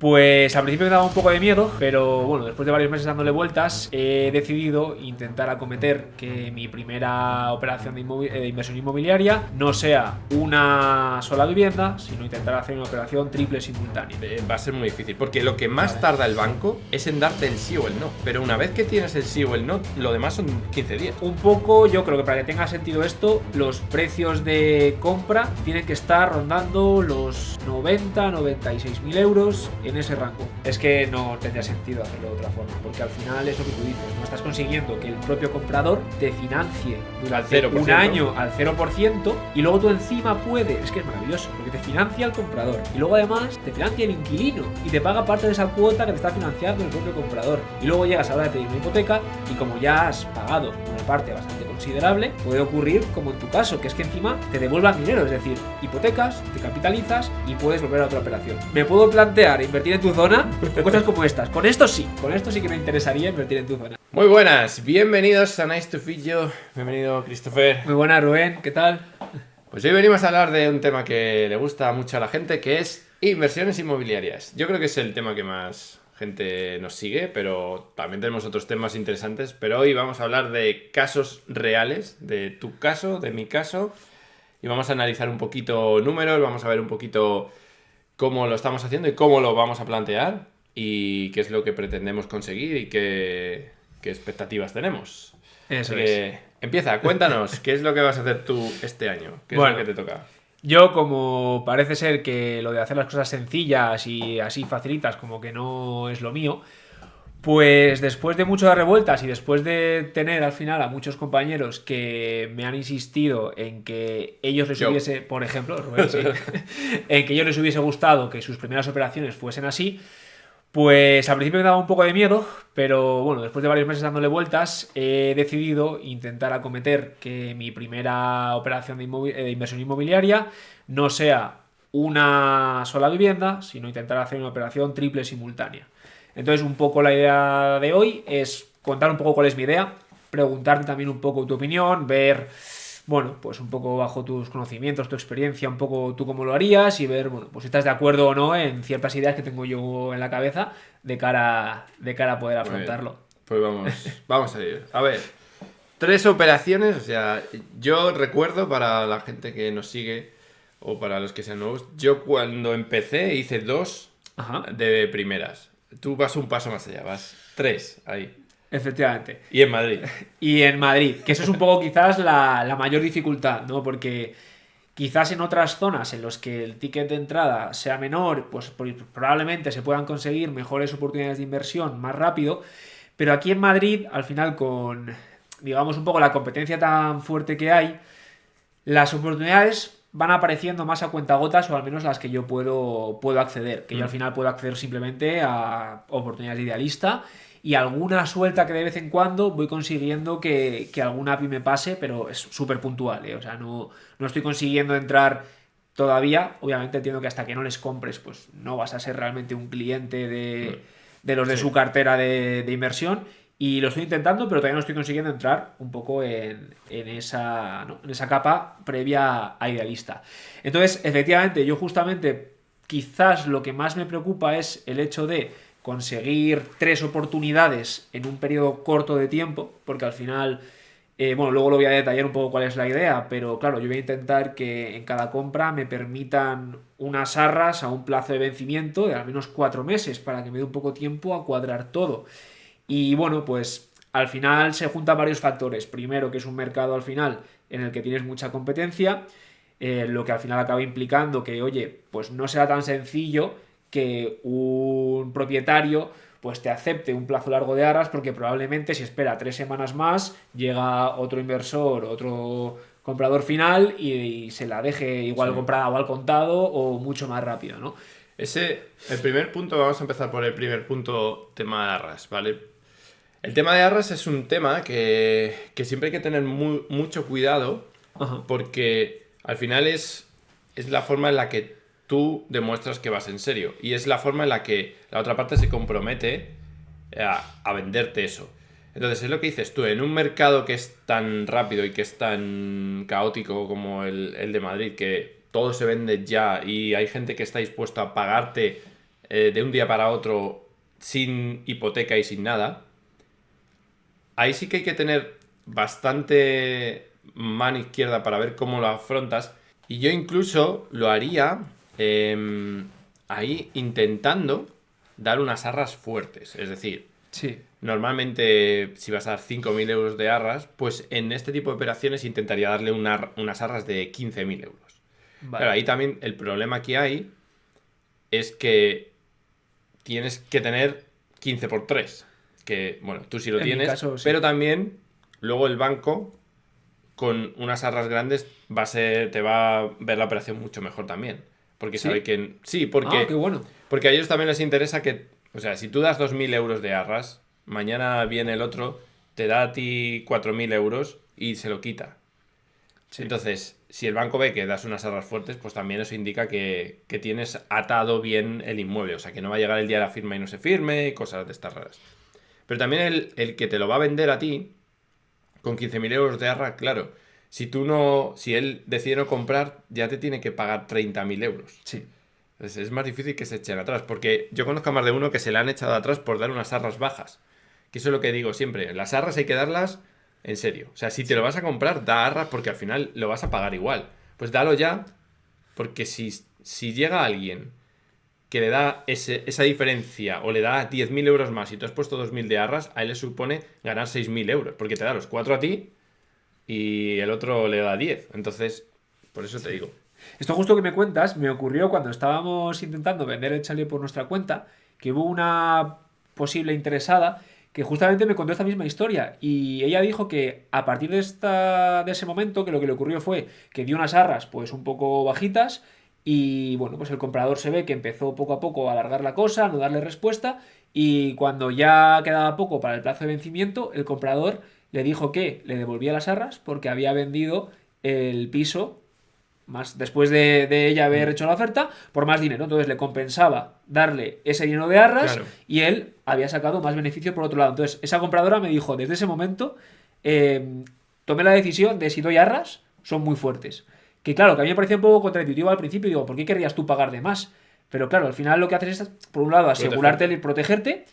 Pues al principio me daba un poco de miedo, pero bueno, después de varios meses dándole vueltas, he decidido intentar acometer que mi primera operación de inversión inmobiliaria no sea una sola vivienda, sino intentar hacer una operación triple simultánea. Va a ser muy difícil, porque lo que más tarda el banco es en darte el sí o el no. Pero una vez que tienes el sí o el no, lo demás son 15 días. Un poco, yo creo que para que tenga sentido esto, los precios de compra tienen que estar rondando los 96.000 euros en ese rango. Es que no tendría sentido hacerlo de otra forma, porque al final es lo que tú dices, no estás consiguiendo que el propio comprador te financie durante un año al 0% y luego tú encima puedes, es que es maravilloso, porque te financia el comprador y luego además te financia el inquilino y te paga parte de esa cuota que te está financiando el propio comprador. Y luego llegas a la hora de pedir una hipoteca y como ya has pagado una parte bastante considerable, puede ocurrir como en tu caso, que es que encima te devuelvan dinero, es decir, hipotecas, te capitalizas y puedes volver a otra operación. Me puedo plantear invertir en tu zona con cosas como estas. Con esto sí que me interesaría invertir en tu zona. Muy buenas, bienvenidos a Nice to Feed You. Bienvenido, Christopher. Muy buenas, Rubén, ¿qué tal? Pues hoy venimos a hablar de un tema que le gusta mucho a la gente, que es inversiones inmobiliarias. Yo creo que es el tema que más gente nos sigue, pero también tenemos otros temas interesantes. Pero hoy vamos a hablar de casos reales, de tu caso, de mi caso, y vamos a analizar un poquito números, vamos a ver un poquito cómo lo estamos haciendo y cómo lo vamos a plantear y qué es lo que pretendemos conseguir y qué expectativas tenemos. Eso Así que empieza, cuéntanos, ¿qué es lo que vas a hacer tú este año? ¿Qué es lo que te toca? Yo, como parece ser que lo de hacer las cosas sencillas y así facilitas como que no es lo mío, pues después de muchas revueltas y después de tener al final a muchos compañeros que me han insistido en que ellos les hubiese, por ejemplo, Rubén, sí, en que ellos les hubiese gustado que sus primeras operaciones fuesen así, pues al principio me daba un poco de miedo, pero bueno, después de varios meses dándole vueltas, he decidido intentar acometer que mi primera operación de inversión inmobiliaria no sea una sola vivienda, sino intentar hacer una operación triple simultánea. Entonces, un poco la idea de hoy es contar un poco cuál es mi idea, preguntarte también un poco tu opinión, ver, bueno, pues un poco bajo tus conocimientos, tu experiencia, un poco tú cómo lo harías y ver, bueno, pues si estás de acuerdo o no en ciertas ideas que tengo yo en la cabeza de cara a poder afrontarlo. Pues vamos a ir. A ver, 3 operaciones, o sea, yo recuerdo para la gente que nos sigue o para los que sean nuevos, yo cuando empecé hice 2 de primeras. Tú vas un paso más allá, vas 3 ahí. Efectivamente. Y en Madrid. Y en Madrid, que eso es un poco quizás la mayor dificultad, ¿no? Porque quizás en otras zonas en las que el ticket de entrada sea menor, pues probablemente se puedan conseguir mejores oportunidades de inversión más rápido, pero aquí en Madrid, al final con, digamos, un poco la competencia tan fuerte que hay, las oportunidades van apareciendo más a cuentagotas o al menos las que yo puedo acceder, que yo al final puedo acceder simplemente a oportunidades de idealista y alguna suelta que de vez en cuando voy consiguiendo que alguna API me pase, pero es súper puntual, ¿eh? O sea, no estoy consiguiendo entrar todavía. Obviamente entiendo que hasta que no les compres, pues no vas a ser realmente un cliente de los de su cartera de inversión. Y lo estoy intentando, pero todavía no estoy consiguiendo entrar un poco en esa capa previa a idealista. Entonces, efectivamente, yo justamente quizás lo que más me preocupa es el hecho de conseguir 3 oportunidades en un periodo corto de tiempo, porque al final, bueno, luego lo voy a detallar un poco cuál es la idea, pero claro, yo voy a intentar que en cada compra me permitan unas arras a un plazo de vencimiento de al menos 4 meses, para que me dé un poco tiempo a cuadrar todo. Y bueno, pues al final se juntan varios factores. Primero, que es un mercado al final en el que tienes mucha competencia, lo que al final acaba implicando que, oye, pues no será tan sencillo que un propietario pues te acepte un plazo largo de arras, porque probablemente si espera 3 semanas más, llega otro inversor, otro comprador final y se la deje igual comprada o al contado o mucho más rápido, ¿no? El primer punto, vamos a empezar por el primer punto, tema de arras, ¿vale? El tema de arras es un tema que siempre hay que tener mucho cuidado, porque al final es la forma en la que tú demuestras que vas en serio y es la forma en la que la otra parte se compromete a venderte eso. Entonces es lo que dices tú, en un mercado que es tan rápido y que es tan caótico como el de Madrid, que todo se vende ya y hay gente que está dispuesta a pagarte de un día para otro sin hipoteca y sin nada, ahí sí que hay que tener bastante mano izquierda para ver cómo lo afrontas. Y yo incluso lo haría ahí intentando dar unas arras fuertes. Es decir, Sí. normalmente si vas a dar 5.000 euros de arras, pues en este tipo de operaciones intentaría darle unas arras de 15.000 euros. Vale. Claro, ahí también el problema que hay es que tienes que tener 15 por 3. Que, bueno, tú sí lo En mi tienes, caso, sí. pero también luego el banco con unas arras grandes te va a ver la operación mucho mejor también. Porque ¿Sí? sabe que... Sí, Ah, qué bueno. porque a ellos también les interesa que... O sea, si tú das 2.000 euros de arras, mañana viene el otro, te da a ti 4.000 euros y se lo quita. Sí. Entonces, si el banco ve que das unas arras fuertes, pues también eso indica que tienes atado bien el inmueble. O sea, que no va a llegar el día de la firma y no se firme y cosas de estas raras. Pero también el que te lo va a vender a ti, con 15.000 euros de arra, claro. Si él decide no comprar, ya te tiene que pagar 30.000 euros. Sí. Entonces es más difícil que se echen atrás. Porque yo conozco a más de uno que se le han echado atrás por dar unas arras bajas. Que eso es lo que digo siempre. Las arras hay que darlas en serio. O sea, si te lo vas a comprar, da arras porque al final lo vas a pagar igual. Pues dalo ya, porque si llega alguien que le da esa diferencia o le da 10.000 euros más y tú has puesto 2.000 de arras, a él le supone ganar 6.000 euros. Porque te da los 4 a ti y el otro le da 10. Entonces, por eso te digo. Esto justo que me cuentas me ocurrió cuando estábamos intentando vender el chalet por nuestra cuenta, que hubo una posible interesada que justamente me contó esta misma historia y ella dijo que a partir de ese momento que lo que le ocurrió fue que dio unas arras pues un poco bajitas y bueno, pues el comprador se ve que empezó poco a poco a alargar la cosa, a no darle respuesta y cuando ya quedaba poco para el plazo de vencimiento, el comprador le dijo que le devolvía las arras porque había vendido el piso más después de ella haber hecho la oferta, por más dinero. Entonces le compensaba darle ese dinero de arras Claro. y él había sacado más beneficio por otro lado. Entonces esa compradora me dijo, desde ese momento tomé la decisión de si doy arras, son muy fuertes. Que claro, que a mí me parecía un poco contraintuitivo al principio, digo, ¿por qué querrías tú pagar de más? Pero claro, al final lo que haces es, por un lado, asegurarte y protegerte,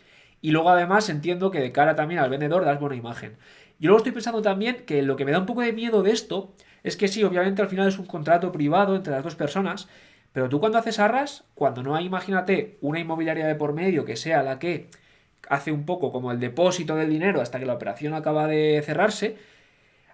y luego además entiendo que de cara también al vendedor das buena imagen. Yo luego estoy pensando también que lo que me da un poco de miedo de esto es que sí, obviamente al final es un contrato privado entre las dos personas, pero tú cuando haces arras, cuando no hay, imagínate, una inmobiliaria de por medio que sea la que hace un poco como el depósito del dinero hasta que la operación acaba de cerrarse,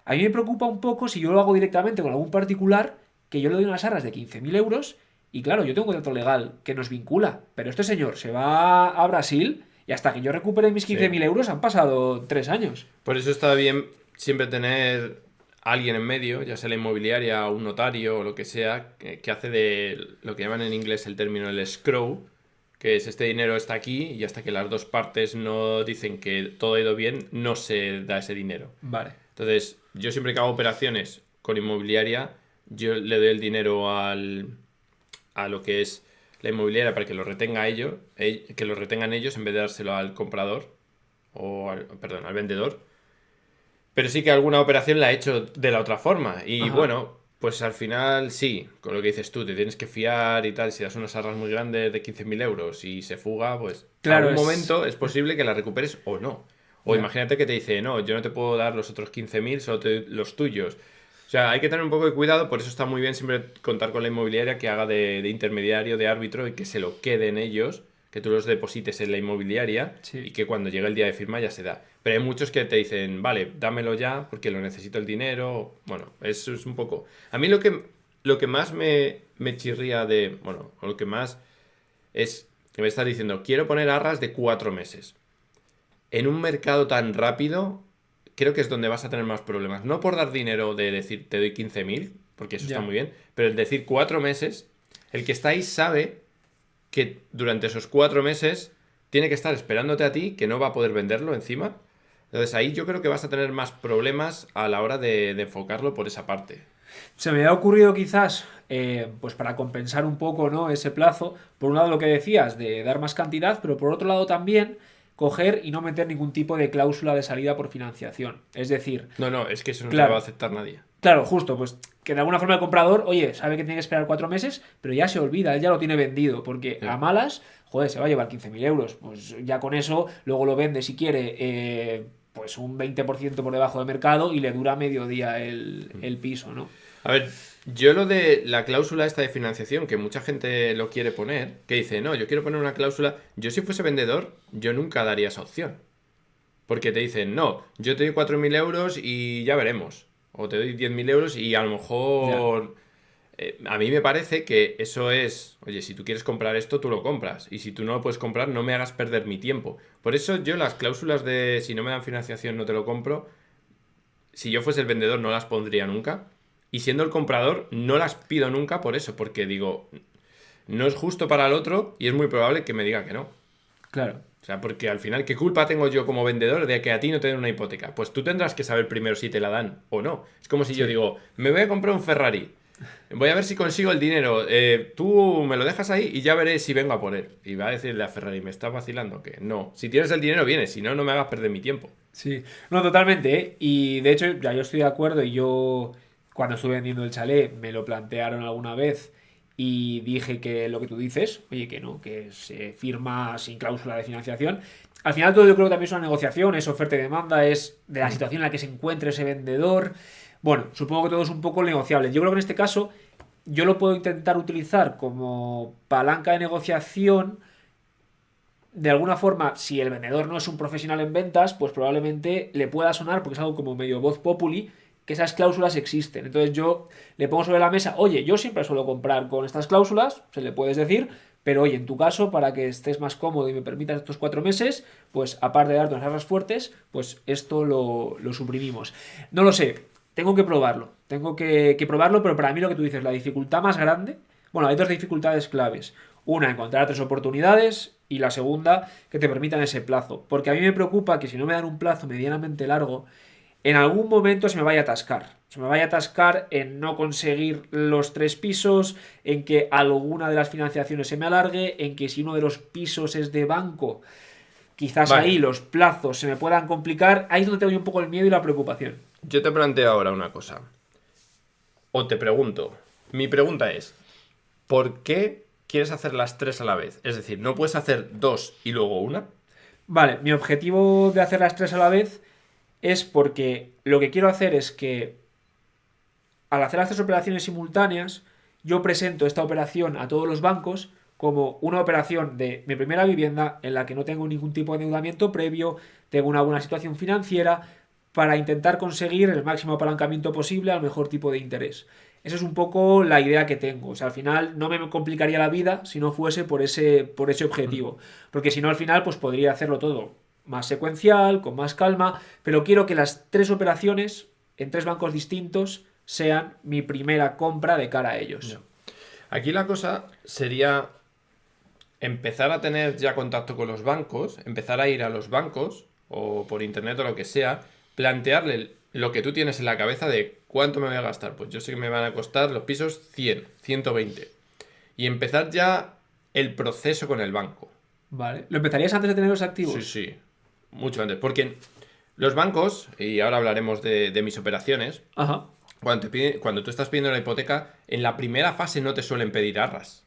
a mí me preocupa un poco si yo lo hago directamente con algún particular, que yo le doy unas arras de 15.000 euros y claro, yo tengo un contrato legal que nos vincula, pero este señor se va a Brasil y hasta que yo recupere mis Sí. 15.000 euros han pasado 3 años. Por eso está bien siempre tener a alguien en medio, ya sea la inmobiliaria o un notario o lo que sea, que hace de lo que llaman en inglés el término el escrow, que es este dinero está aquí y hasta que las dos partes no dicen que todo ha ido bien, no se da ese dinero. Vale. Entonces, yo siempre que hago operaciones con inmobiliaria, yo le doy el dinero a lo que es la inmobiliaria para que lo retenga a ellos, que lo retengan ellos en vez de dárselo al comprador perdón, al vendedor. Pero sí que alguna operación la he hecho de la otra forma. Y Ajá. bueno, pues al final sí, con lo que dices tú, te tienes que fiar y tal. Si das unas arras muy grandes de 15.000 euros y se fuga, pues Claro, algún momento es posible que la recuperes o no. O Ya. imagínate que te dice, no, yo no te puedo dar los otros 15.000, solo los tuyos. O sea, hay que tener un poco de cuidado, por eso está muy bien siempre contar con la inmobiliaria que haga de intermediario, de árbitro y que se lo queden ellos, que tú los deposites en la inmobiliaria Sí. y que cuando llegue el día de firma ya se da. Pero hay muchos que te dicen, vale, dámelo ya porque lo necesito el dinero. Bueno, eso es un poco... A mí lo que más me chirría de... Bueno, o lo que más es que me estás diciendo, quiero poner arras de 4 meses. En un mercado tan rápido, creo que es donde vas a tener más problemas. No por dar dinero de decir, te doy 15.000, porque eso Ya. está muy bien, pero el decir 4 meses, el que está ahí sabe que durante esos 4 meses tiene que estar esperándote a ti, que no va a poder venderlo encima. Entonces ahí yo creo que vas a tener más problemas a la hora de enfocarlo por esa parte. Se me ha ocurrido quizás, pues para compensar un poco, ¿no? Ese plazo, por un lado lo que decías de dar más cantidad, pero por otro lado también coger y no meter ningún tipo de cláusula de salida por financiación. Es decir, No, es que eso no te lo va a claro, aceptar nadie. Claro, justo, pues que de alguna forma el comprador, oye, sabe que tiene que esperar 4 meses, pero ya se olvida, él ya lo tiene vendido, porque a Sí. malas, joder, se va a llevar 15.000 euros. Pues ya con eso, luego lo vende si quiere, pues un 20% por debajo de mercado y le dura medio día el piso, ¿no? A ver, yo lo de la cláusula esta de financiación, que mucha gente lo quiere poner, que dice, no, yo quiero poner una cláusula, yo si fuese vendedor, yo nunca daría esa opción. Porque te dicen, no, yo te doy 4.000 euros y ya veremos. O te doy 10.000 euros y a lo Ya, mejor... a mí me parece que eso es, oye, si tú quieres comprar esto, tú lo compras. Y si tú no lo puedes comprar, no me hagas perder mi tiempo. Por eso yo las cláusulas de si no me dan financiación, no te lo compro, si yo fuese el vendedor, no las pondría nunca. Y siendo el comprador, no las pido nunca por eso, porque digo, no es justo para el otro y es muy probable que me diga que no. claro. O sea, porque al final, ¿qué culpa tengo yo como vendedor de que a ti no te den una hipoteca? Pues tú tendrás que saber primero si te la dan o no. Es como si yo Sí. digo, me voy a comprar un Ferrari. Voy a ver si consigo el dinero. Tú me lo dejas ahí y ya veré si vengo a por él. Y va a decirle a Ferrari, ¿me estás vacilando? Que no. Si tienes el dinero, vienes. Si no, no me hagas perder mi tiempo. Sí, no, totalmente, ¿eh? Y de hecho, ya yo estoy de acuerdo y yo cuando estuve vendiendo el chalet me lo plantearon alguna vez y dije que lo que tú dices, oye, que no, que se firma sin cláusula de financiación. Al final todo yo creo que también es una negociación, es oferta y demanda, es de la situación en la que se encuentre ese vendedor. Bueno, supongo que todo es un poco negociable. Yo creo que en este caso yo lo puedo intentar utilizar como palanca de negociación de alguna forma, si el vendedor no es un profesional en ventas, pues probablemente le pueda sonar, porque es algo como medio voz populi, que esas cláusulas existen. Entonces yo le pongo sobre la mesa, oye, yo siempre suelo comprar con estas cláusulas, se le puedes decir, pero oye, en tu caso, para que estés más cómodo y me permitas estos 4 meses, pues aparte de darte unas arras fuertes, pues esto lo suprimimos. No lo sé, tengo que probarlo, pero para mí lo que tú dices, la dificultad más grande, bueno, hay dos dificultades claves. Una, encontrar tres oportunidades y la segunda, que te permitan ese plazo. Porque a mí me preocupa que si no me dan un plazo medianamente largo, en algún momento se me vaya a atascar. Se me vaya a atascar en no conseguir los 3 pisos, en que alguna de las financiaciones se me alargue, en que si uno de los pisos es de banco, quizás ahí Vale, los plazos se me puedan complicar. Ahí es donde tengo yo un poco el miedo y la preocupación. yo te planteo ahora una cosa. O te pregunto. Mi pregunta es, ¿por qué quieres hacer las tres a la vez? Es decir, ¿no puedes hacer dos y luego una? Vale, mi objetivo de hacer las tres a la vez es porque lo que quiero hacer es que al hacer las tres operaciones simultáneas, yo presento esta operación a todos los bancos como una operación de mi primera vivienda en la que no tengo ningún tipo de endeudamiento previo, tengo una buena situación financiera para intentar conseguir el máximo apalancamiento posible al mejor tipo de interés. Esa es un poco la idea que tengo. O sea, al final no me complicaría la vida si no fuese por ese objetivo. Porque si no, al final, pues podría hacerlo todo más secuencial, con más calma. Pero quiero que las tres operaciones en tres bancos distintos sean mi primera compra de cara a ellos. No. Aquí la cosa sería empezar a tener ya contacto con los bancos, empezar a ir a los bancos o por internet o lo que sea, plantearle lo que tú tienes en la cabeza de cuánto me voy a gastar. Pues yo sé que me van a costar los pisos 100, 120. Y empezar ya el proceso con el banco. Vale. ¿Lo empezarías antes de tener los Sí, activos? sí, mucho antes. Porque los bancos, y ahora hablaremos de mis operaciones, Ajá. cuando tú estás pidiendo la hipoteca, en la primera fase no te suelen pedir arras.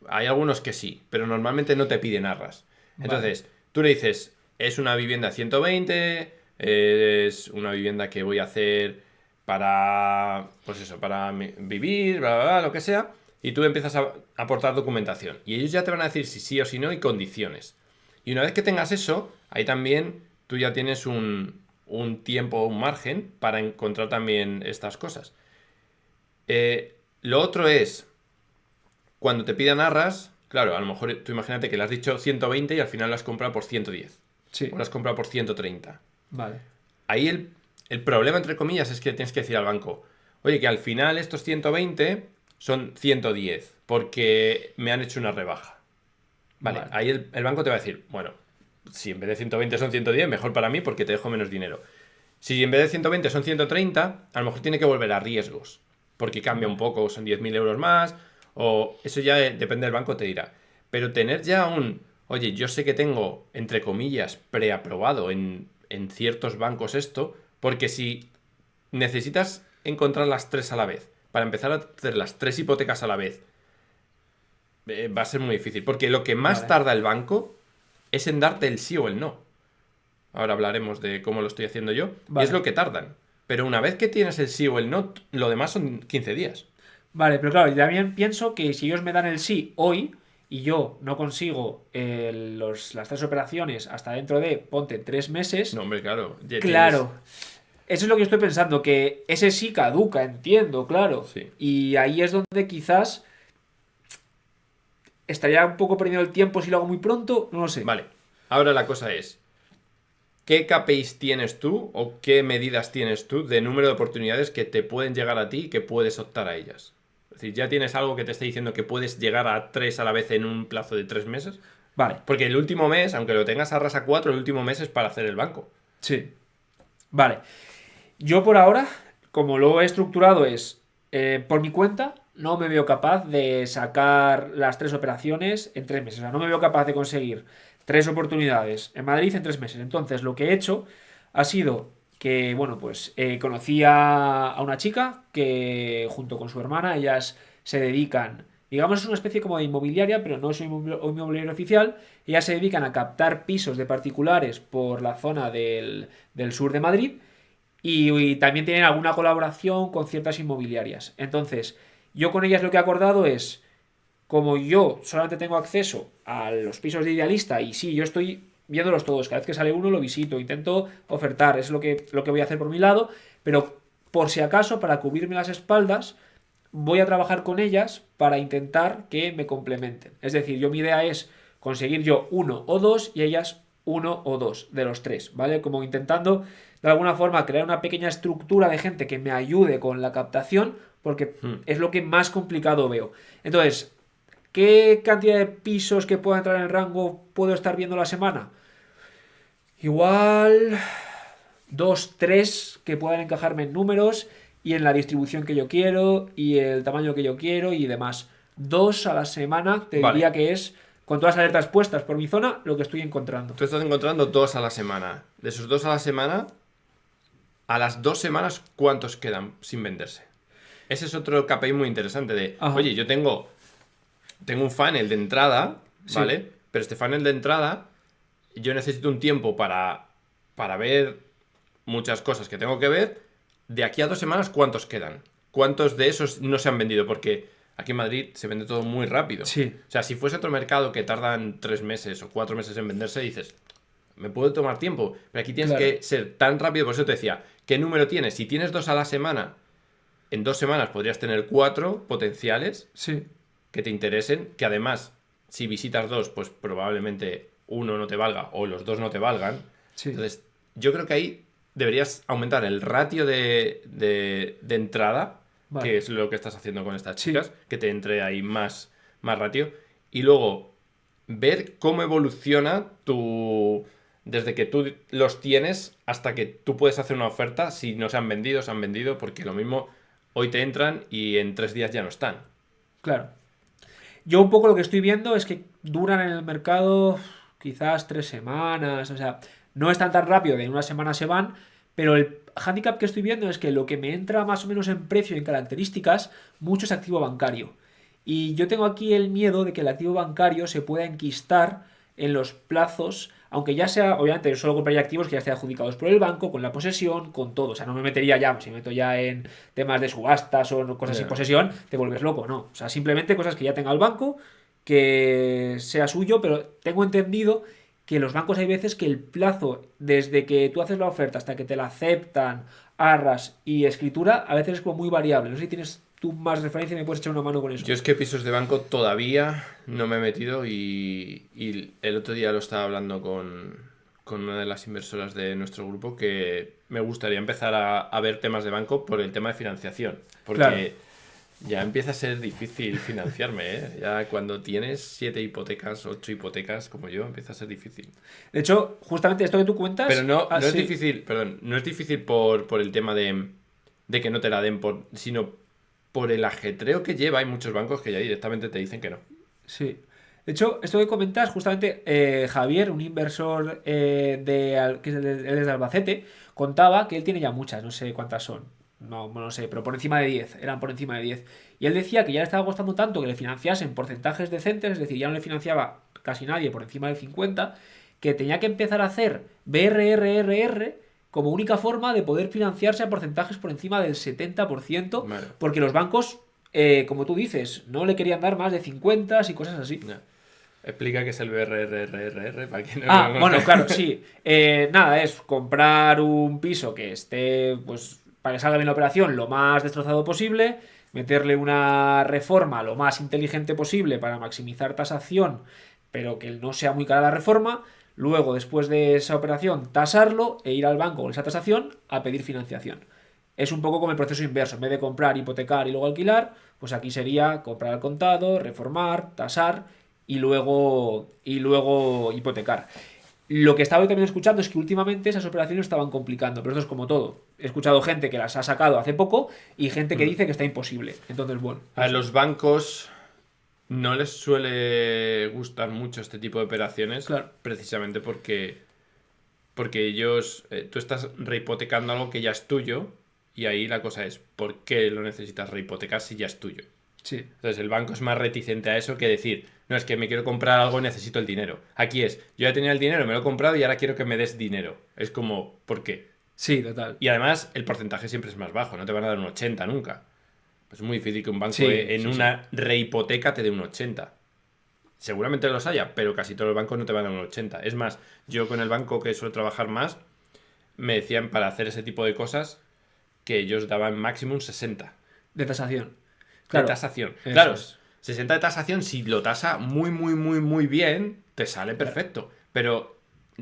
Hay algunos que sí, pero normalmente no te piden arras. Vale. Entonces, tú le dices, es una vivienda 120, es una vivienda que voy a hacer para, pues eso, para vivir, bla, bla, bla, lo que sea, y tú empiezas a aportar documentación. Y ellos ya te van a decir si sí o si no y condiciones. Y una vez que tengas eso, ahí también tú ya tienes un tiempo, un margen para encontrar también estas cosas. Lo otro es cuando te pidan arras, claro, a lo mejor tú imagínate que le has dicho 120 y al final lo has comprado por 110. O Sí. lo has comprado por 130. Vale. Ahí el problema, entre comillas, es que tienes que decir al banco, oye, que al final estos 120 son 110 porque me han hecho una rebaja. Vale, Vale. ahí el banco te va a decir, bueno, si en vez de 120 son 110, mejor para mí porque te dejo menos dinero. Si en vez de 120 son 130, a lo mejor tiene que volver a riesgos, porque cambia un Vale. poco, son 10.000 euros más, o eso ya depende del banco, te dirá. Pero tener ya oye, yo sé que tengo, entre comillas, preaprobado en ciertos bancos esto, porque si necesitas encontrar las 3 a la vez, para empezar a hacer las 3 hipotecas a la vez, va a ser muy difícil. Porque lo que más tarda el banco es en darte el sí o el no. Ahora hablaremos de cómo lo estoy haciendo yo. Y es lo que tardan. Pero una vez que tienes el sí o el no, lo demás son 15 días. Vale, pero claro, también pienso que si ellos me dan el sí hoy y yo no consigo las 3 operaciones hasta dentro de, ponte, 3 meses. No, hombre, claro. Claro. Eso es lo que estoy pensando, que ese sí caduca, entiendo, claro. Sí. Y ahí es donde quizás estaría un poco perdiendo el tiempo si lo hago muy pronto, no lo sé. Vale. Ahora la cosa es, ¿qué KPIs tienes tú o qué medidas tienes tú de número de oportunidades que te pueden llegar a ti y que puedes optar a ellas? Es decir, ¿ya tienes algo que te esté diciendo que puedes llegar a 3 a la vez en un plazo de 3 meses? Vale. Porque el último mes, aunque lo tengas a ras a 4, el último mes es para hacer el banco. Sí. Vale. Yo por ahora, como lo he estructurado es, por mi cuenta, no me veo capaz de sacar las 3 operaciones en 3 meses. O sea, no me veo capaz de conseguir 3 oportunidades en Madrid en 3 meses. Entonces, lo que he hecho ha sido que, bueno, pues conocí a una chica que junto con su hermana, ellas se dedican, digamos, es una especie como de inmobiliaria, pero no es un inmobiliario oficial. Ellas se dedican a captar pisos de particulares por la zona del sur de Madrid y también tienen alguna colaboración con ciertas inmobiliarias. Entonces, yo con ellas lo que he acordado es, como yo solamente tengo acceso a los pisos de Idealista y sí, yo estoy viéndolos todos, cada vez que sale uno lo visito, intento ofertar, es lo que voy a hacer por mi lado, pero por si acaso, para cubrirme las espaldas, voy a trabajar con ellas para intentar que me complementen. Es decir, mi idea es conseguir yo uno o dos y ellas uno o dos de los 3, ¿vale? Como intentando de alguna forma crear una pequeña estructura de gente que me ayude con la captación, porque es lo que más complicado veo. Entonces, ¿qué cantidad de pisos que pueda entrar en el rango puedo estar viendo a la semana? Igual 2, 3 que puedan encajarme en números y en la distribución que yo quiero y el tamaño que yo quiero y demás. 2 a la semana te diría que es, con todas las alertas puestas por mi zona, lo que estoy encontrando. Tú estás encontrando 2 a la semana. De esos 2 a la semana, a las 2 semanas, ¿cuántos quedan sin venderse? Ese es otro KPI muy interesante de, oye, yo tengo un funnel de entrada, ¿vale? Sí. Pero este funnel de entrada, yo necesito un tiempo para ver muchas cosas que tengo que ver. De aquí a 2 semanas, ¿cuántos quedan? ¿Cuántos de esos no se han vendido? Porque aquí en Madrid se vende todo muy rápido. Sí. O sea, si fuese otro mercado que tardan 3 meses o 4 meses en venderse, dices, me puedo tomar tiempo. Pero aquí tienes que ser tan rápido. Por eso te decía, ¿qué número tienes? Si tienes 2 a la semana, en 2 semanas podrías tener 4 potenciales que te interesen. Que además, si visitas 2, pues probablemente uno no te valga o los 2 no te valgan. Sí. Entonces, yo creo que ahí deberías aumentar el ratio de entrada, que es lo que estás haciendo con estas chicas, que te entre ahí más ratio. Y luego, ver cómo evoluciona desde que tú los tienes hasta que tú puedes hacer una oferta. Si no se han vendido, porque lo mismo hoy te entran y en 3 días ya no están. Claro. Yo un poco lo que estoy viendo es que duran en el mercado quizás 3 semanas, o sea, no están tan rápido, de en una semana se van, pero el handicap que estoy viendo es que lo que me entra más o menos en precio y en características, mucho es activo bancario. Y yo tengo aquí el miedo de que el activo bancario se pueda enquistar en los plazos, aunque ya sea, obviamente, yo solo compraría activos que ya estén adjudicados por el banco, con la posesión, con todo. O sea, no me metería ya, si me meto ya en temas de subastas o cosas sin posesión, te vuelves loco, no. O sea, simplemente cosas que ya tenga el banco, que sea suyo, pero tengo entendido que los bancos hay veces que el plazo desde que tú haces la oferta hasta que te la aceptan, arras y escritura, a veces es como muy variable. No sé si tienes tú más referencia y me puedes echar una mano con eso. Yo es que pisos de banco todavía no me he metido y el otro día lo estaba hablando con una de las inversoras de nuestro grupo, que me gustaría empezar a ver temas de banco por el tema de financiación. Porque ya empieza a ser difícil financiarme, ¿eh? Ya cuando tienes 7 hipotecas, 8 hipotecas como yo, empieza a ser difícil. De hecho, justamente esto que tú cuentas... Pero no es difícil, perdón, no es difícil por el tema de que no te la den, sino por el ajetreo que lleva. Hay muchos bancos que ya directamente te dicen que no. Sí. De hecho, esto que comentas, justamente Javier, un inversor que él es de Albacete, contaba que él tiene ya muchas, no sé cuántas son, no sé, pero por encima de 10, eran por encima de 10. Y él decía que ya le estaba costando tanto que le financiasen porcentajes decentes, es decir, ya no le financiaba casi nadie por encima del 50, que tenía que empezar a hacer BRRRR como única forma de poder financiarse a porcentajes por encima del 70%, Vale. porque los bancos, como tú dices, no le querían dar más de 50 y cosas así. Ya. Explica qué es el BRRRR para quien no Ah, lo bueno, conoce. claro, sí. Nada, es comprar un piso que esté, pues, para que salga bien la operación, lo más destrozado posible, meterle una reforma lo más inteligente posible para maximizar tasación, pero que no sea muy cara la reforma. Luego, después de esa operación, tasarlo e ir al banco con esa tasación a pedir financiación. Es un poco como el proceso inverso. En vez de comprar, hipotecar y luego alquilar, pues aquí sería comprar al contado, reformar, tasar y luego hipotecar. Lo que estaba también escuchando es que últimamente esas operaciones estaban complicando, pero esto es como todo. He escuchado gente que las ha sacado hace poco y gente que dice que está imposible. Entonces, bueno, no A sé. los bancos no les suele gustar mucho este tipo de operaciones, Claro. precisamente porque ellos, tú estás rehipotecando algo que ya es tuyo, y ahí la cosa es, ¿por qué lo necesitas rehipotecar si ya es tuyo? Sí. Entonces el banco es más reticente a eso que decir, no, es que me quiero comprar algo y necesito el dinero. Aquí es, yo ya tenía el dinero, me lo he comprado y ahora quiero que me des dinero. Es como, ¿por qué? Sí, total. Y además el porcentaje siempre es más bajo, no te van a dar un 80 nunca. Es muy difícil que un banco Sí, en sí, sí. una rehipoteca te dé un 80. Seguramente los haya, pero casi todos los bancos no te van a dar un 80. Es más, yo con el banco que suelo trabajar más, me decían para hacer ese tipo de cosas que ellos daban máximo un 60 De tasación. de Claro. tasación. Eso Claro, es. 60 de tasación, si lo tasa muy, muy, muy, muy bien, te sale Claro. perfecto. Pero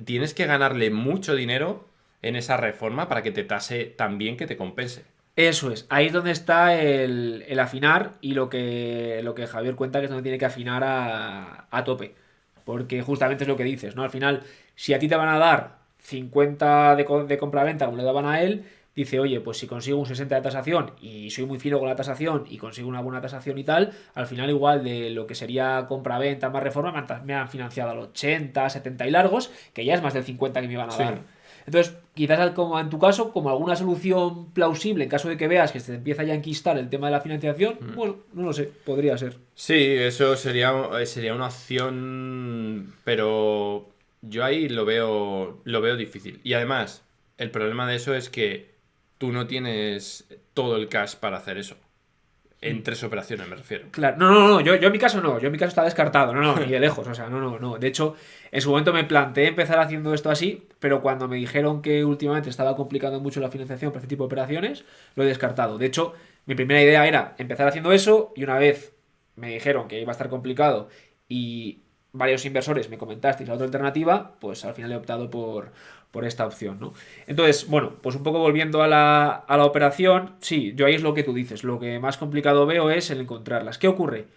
tienes que ganarle mucho dinero en esa reforma para que te tase tan bien que te compense. Eso es, ahí es donde está el afinar y lo que Javier cuenta que es donde tiene que afinar a tope. Porque justamente es lo que dices, ¿no? Al final, si a ti te van a dar 50 de compra-venta como le daban a él, dice, oye, pues si consigo un 60 de tasación y soy muy fino con la tasación y consigo una buena tasación y tal, al final igual de lo que sería compra-venta más reforma me han financiado al 80, 70 y largos, que ya es más del 50 que me iban a Sí. dar. Entonces, quizás como en tu caso, como alguna solución plausible, en caso de que veas que se te empieza ya a enquistar el tema de la financiación, bueno, no lo sé, podría ser. Sí, eso sería una opción, pero yo ahí lo veo difícil. Y además, el problema de eso es que tú no tienes todo el cash para hacer eso. En 3 operaciones me refiero. Claro, no, yo en mi caso no, yo en mi caso está descartado, no, ni de lejos, o sea, no. De hecho, en su momento me planteé empezar haciendo esto así, pero cuando me dijeron que últimamente estaba complicando mucho la financiación para este tipo de operaciones, lo he descartado. De hecho, mi primera idea era empezar haciendo eso y una vez me dijeron que iba a estar complicado y varios inversores me comentasteis la otra alternativa, pues al final he optado por esta opción, ¿no? Entonces, bueno, pues un poco volviendo a la operación, sí, yo ahí es lo que tú dices, lo que más complicado veo es el encontrarlas. ¿Qué ocurre?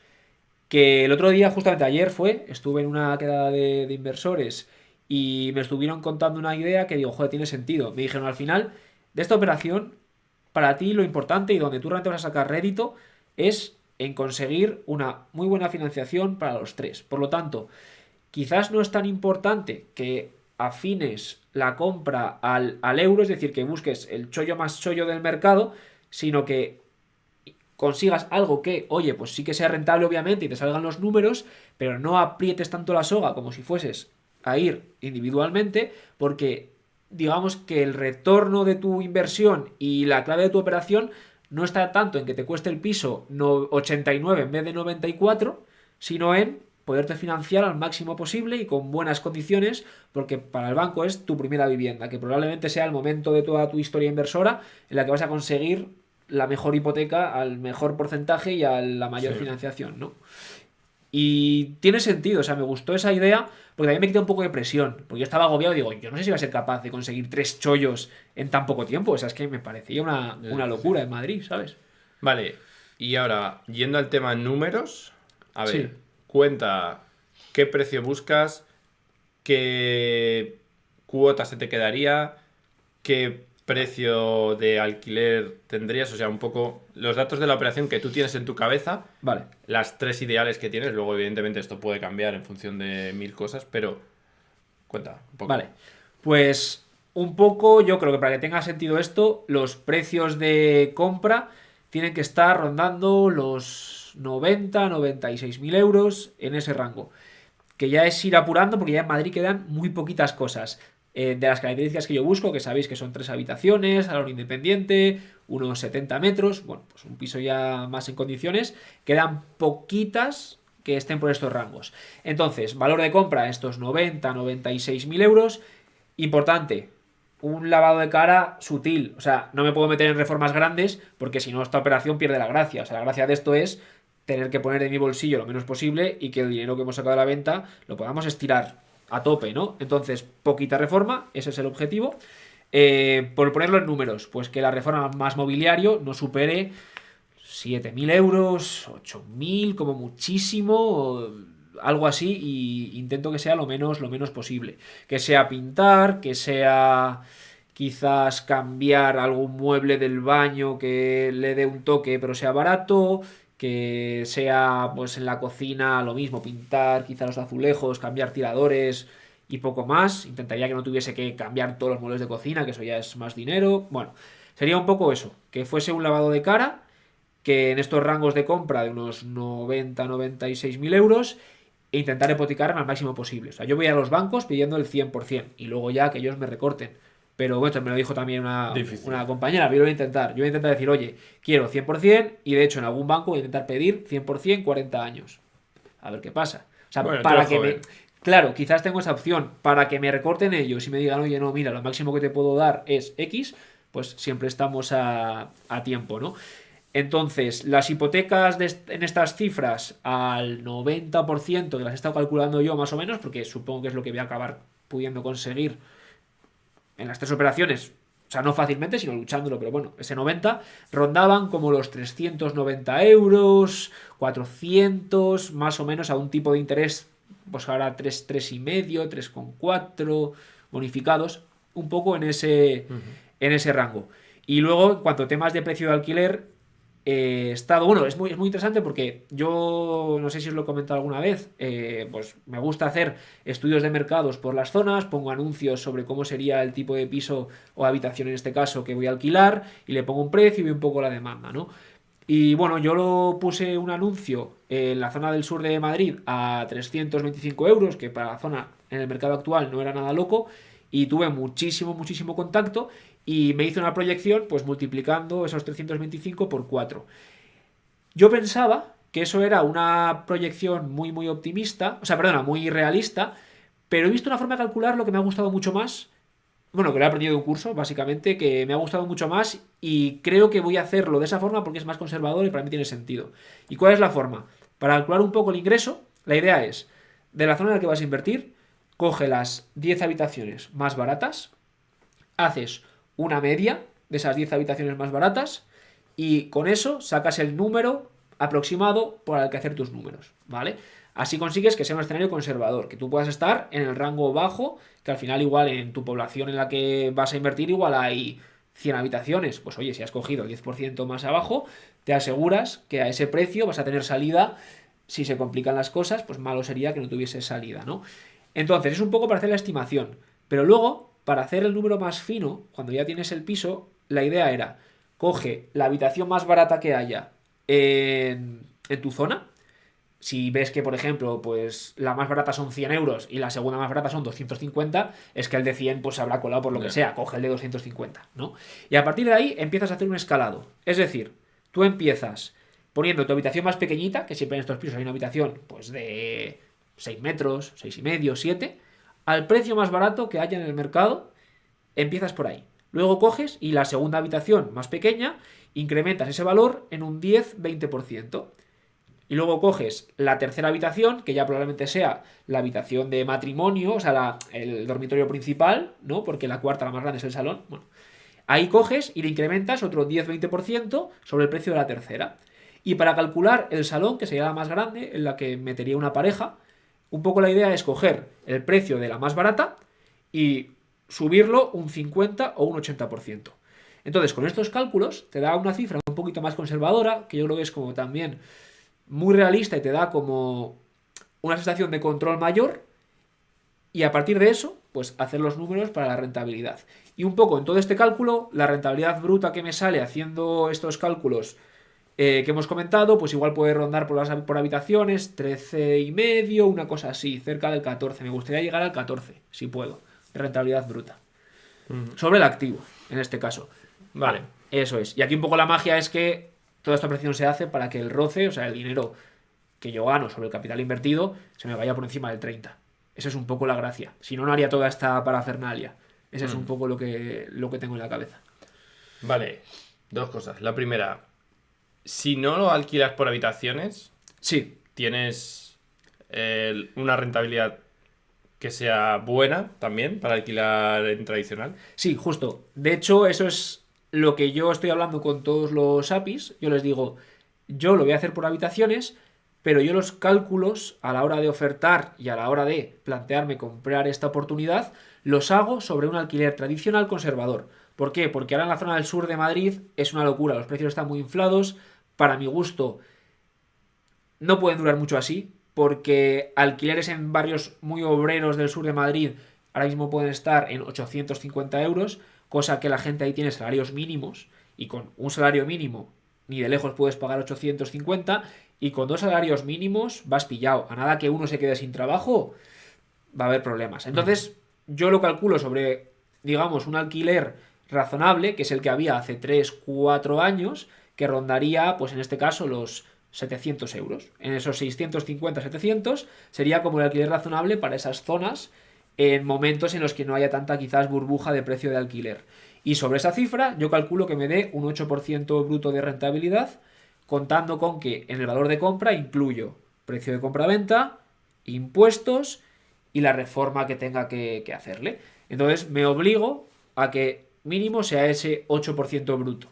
Que el otro día, justamente ayer estuve en una quedada de inversores y me estuvieron contando una idea que digo, joder, tiene sentido. Me dijeron al final, de esta operación, para ti lo importante y donde tú realmente vas a sacar rédito es en conseguir una muy buena financiación para los tres. Por lo tanto, quizás no es tan importante que afines la compra al euro, es decir, que busques el chollo más chollo del mercado, sino que consigas algo que, oye, pues sí que sea rentable obviamente y te salgan los números, pero no aprietes tanto la soga como si fueses a ir individualmente, porque digamos que el retorno de tu inversión y la clave de tu operación no está tanto en que te cueste el piso 89 en vez de 94, sino en poderte financiar al máximo posible y con buenas condiciones, porque para el banco es tu primera vivienda, que probablemente sea el momento de toda tu historia inversora en la que vas a conseguir la mejor hipoteca al mejor porcentaje y a la Sí. mayor financiación, ¿no? Y tiene sentido, o sea, me gustó esa idea porque también me quita un poco de presión, porque yo estaba agobiado y digo, yo no sé si voy a ser capaz de conseguir 3 chollos en tan poco tiempo, o sea, es que me parecía una Sí. locura en Madrid, ¿sabes? Vale, y ahora, yendo al tema números, a Sí. ver, cuenta qué precio buscas, qué cuota se te quedaría, qué precio de alquiler tendrías, o sea, un poco los datos de la operación que tú tienes en tu cabeza, Vale, las 3 ideales que tienes, luego evidentemente esto puede cambiar en función de 1000 cosas, pero cuenta un poco. vale. Pues un poco, yo creo que para que tenga sentido esto, los precios de compra tienen que estar rondando los 96.000 euros en ese rango. Que ya es ir apurando porque ya en Madrid quedan muy poquitas cosas. De las características que yo busco, que sabéis que son 3 habitaciones, salón independiente, unos 70 metros, bueno, pues un piso ya más en condiciones, quedan poquitas que estén por estos rangos. Entonces, valor de compra, estos 96.000 euros. Importante, un lavado de cara sutil. O sea, no me puedo meter en reformas grandes porque si no esta operación pierde la gracia. O sea, la gracia de esto es tener que poner de mi bolsillo lo menos posible y que el dinero que hemos sacado de la venta lo podamos estirar a tope, ¿no? Entonces, poquita reforma, ese es el objetivo. Por ponerlo en números, pues que la reforma más mobiliario no supere 7.000 euros, 8.000 como muchísimo, algo así, y intento que sea lo menos posible. Que sea pintar, que sea quizás cambiar algún mueble del baño que le dé un toque pero sea barato, que sea pues en la cocina lo mismo, pintar quizás los azulejos, cambiar tiradores y poco más. Intentaría que no tuviese que cambiar todos los muebles de cocina, que eso ya es más dinero. Bueno, sería un poco eso, que fuese un lavado de cara, que en estos rangos de compra de unos 96.000 euros e intentar hipotecarme al máximo posible. O sea, yo voy a los bancos pidiendo el 100% y luego ya que ellos me recorten. Pero bueno, me lo dijo también una compañera, pero yo voy a intentar. Yo voy a intentar decir, oye, quiero 100% y de hecho en algún banco voy a intentar pedir 100% 40 años. A ver qué pasa. O sea, Bueno, para que me... Claro, quizás tengo esa opción. Para que me recorten ellos y me digan, oye, no, mira, lo máximo que te puedo dar es X, pues siempre estamos a tiempo, ¿no? Entonces, las hipotecas en estas cifras al 90%, que las he estado calculando yo más o menos, porque supongo que es lo que voy a acabar pudiendo conseguir en las 3 operaciones, o sea, no fácilmente, sino luchándolo, pero bueno, ese 90 rondaban como los 390 euros, 400, más o menos a un tipo de interés, pues ahora 3,5, 3,4 bonificados, un poco en ese rango. Y luego, en cuanto a temas de precio de alquiler, he estado, bueno, es muy interesante porque yo, no sé si os lo he comentado alguna vez, pues me gusta hacer estudios de mercados por las zonas, pongo anuncios sobre cómo sería el tipo de piso o habitación en este caso que voy a alquilar y le pongo un precio y veo un poco la demanda, ¿no? Y bueno, yo lo puse un anuncio en la zona del sur de Madrid a 325 euros, que para la zona en el mercado actual no era nada loco, y tuve muchísimo contacto y me hice una proyección pues multiplicando esos 325 por 4. Yo pensaba que eso era una proyección muy optimista, o sea, perdona, muy realista, pero he visto una forma de calcular lo que me ha gustado mucho más. Bueno, que lo he aprendido de un curso, básicamente, que me ha gustado mucho más y creo que voy a hacerlo de esa forma porque es más conservador y para mí tiene sentido. ¿Y cuál es la forma? Para calcular un poco el ingreso, la idea es, de la zona en la que vas a invertir, coge las 10 habitaciones más baratas, haces una media de esas 10 habitaciones más baratas y con eso sacas el número aproximado por el que hacer tus números, ¿vale? Así consigues que sea un escenario conservador, que tú puedas estar en el rango bajo, que al final igual en tu población en la que vas a invertir igual hay 100 habitaciones. Pues oye, si has cogido el 10% más abajo, te aseguras que a ese precio vas a tener salida. Si se complican las cosas, pues malo sería que no tuviese salida, ¿no? Entonces es un poco para hacer la estimación, pero luego, para hacer el número más fino, cuando ya tienes el piso, la idea era, coge la habitación más barata que haya en tu zona. Si ves que, por ejemplo, pues la más barata son 100 euros y la segunda más barata son 250, es que el de 100 pues se habrá colado por lo que sea, coge el de 250, ¿no? Y a partir de ahí empiezas a hacer un escalado. Es decir, tú empiezas poniendo tu habitación más pequeñita, que siempre en estos pisos hay una habitación pues de 6 metros, 6,5, 7, al precio más barato que haya en el mercado, empiezas por ahí. Luego coges y la segunda habitación más pequeña, incrementas ese valor en un 10-20%. Y luego coges la tercera habitación, que ya probablemente sea la habitación de matrimonio, o sea, el dormitorio principal, ¿no? Porque la cuarta, la más grande, es el salón. Bueno, ahí coges y le incrementas otro 10-20% sobre el precio de la tercera. Y para calcular el salón, que sería la más grande, en la que metería una pareja, un poco la idea es coger el precio de la más barata y subirlo un 50 o un 80%. Entonces, con estos cálculos, te da una cifra un poquito más conservadora, que yo creo que es como también muy realista y te da como una sensación de control mayor y a partir de eso pues hacer los números para la rentabilidad. Y un poco en todo este cálculo, la rentabilidad bruta que me sale haciendo estos cálculos que hemos comentado, pues igual puede rondar por habitaciones 13,5, una cosa así, cerca del 14. Me gustaría llegar al 14, si puedo, de rentabilidad bruta. Sobre el activo, en este caso. Vale. Eso es. Y aquí un poco la magia es que toda esta operación se hace para que el roce, o sea, el dinero que yo gano sobre el capital invertido, se me vaya por encima del 30. Esa es un poco la gracia. Si no, no haría toda esta parafernalia. Ese es un poco lo que tengo en la cabeza. Vale, dos cosas. La primera, si no lo alquilas por habitaciones, Sí, tienes una rentabilidad que sea buena también para alquilar en tradicional. sí, justo. De hecho, eso es lo que yo estoy hablando con todos los APIs. Yo les digo, yo lo voy a hacer por habitaciones, pero yo los cálculos a la hora de ofertar y a la hora de plantearme comprar esta oportunidad, los hago sobre un alquiler tradicional conservador. ¿Por qué? Porque ahora en la zona del sur de Madrid es una locura, los precios están muy inflados. Para mi gusto, no pueden durar mucho así, porque alquileres en barrios muy obreros del sur de Madrid ahora mismo pueden estar en 850 euros, cosa que la gente ahí tiene salarios mínimos, y con un salario mínimo ni de lejos puedes pagar 850, y con dos salarios mínimos vas pillado. A nada que uno se quede sin trabajo, va a haber problemas. Entonces, yo lo calculo sobre, digamos, un alquiler razonable, que es el que había hace 3 4 años, que rondaría, pues en este caso, los 700 euros. En esos 650, 700 sería como el alquiler razonable para esas zonas en momentos en los que no haya tanta quizás burbuja de precio de alquiler. Y sobre esa cifra yo calculo que me dé un 8% bruto de rentabilidad, contando con que en el valor de compra incluyo precio de compra-venta, impuestos y la reforma que tenga que hacerle. Entonces me obligo a que mínimo sea ese 8% bruto.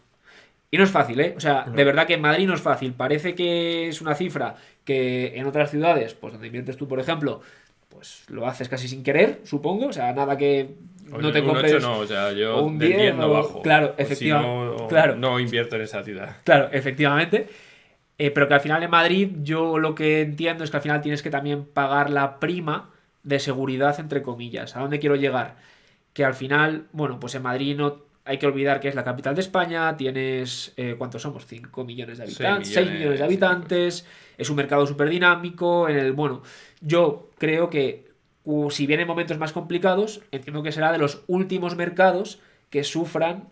Y no es fácil, ¿eh? O sea, No. de verdad que en Madrid no es fácil. Parece que es una cifra que en otras ciudades, pues donde inviertes tú, por ejemplo, pues lo haces casi sin querer, supongo. O sea, nada que no te Un compres 8 no, o sea, o yo un del 10 10 no o... bajo. Claro, O si efectivamente. no, Claro, no invierto en esa ciudad. claro, efectivamente. Pero que al final en Madrid yo lo que entiendo es que al final tienes que también pagar la prima de seguridad, entre comillas. ¿A dónde quiero llegar? Que al final, bueno, pues en Madrid no hay que olvidar que es la capital de España, tienes, ¿cuántos somos? 5 millones de 6 habitantes, 6 millones de millones y pico. habitantes, es un mercado súper dinámico, bueno, yo creo que si vienen momentos más complicados, entiendo que será de los últimos mercados que sufran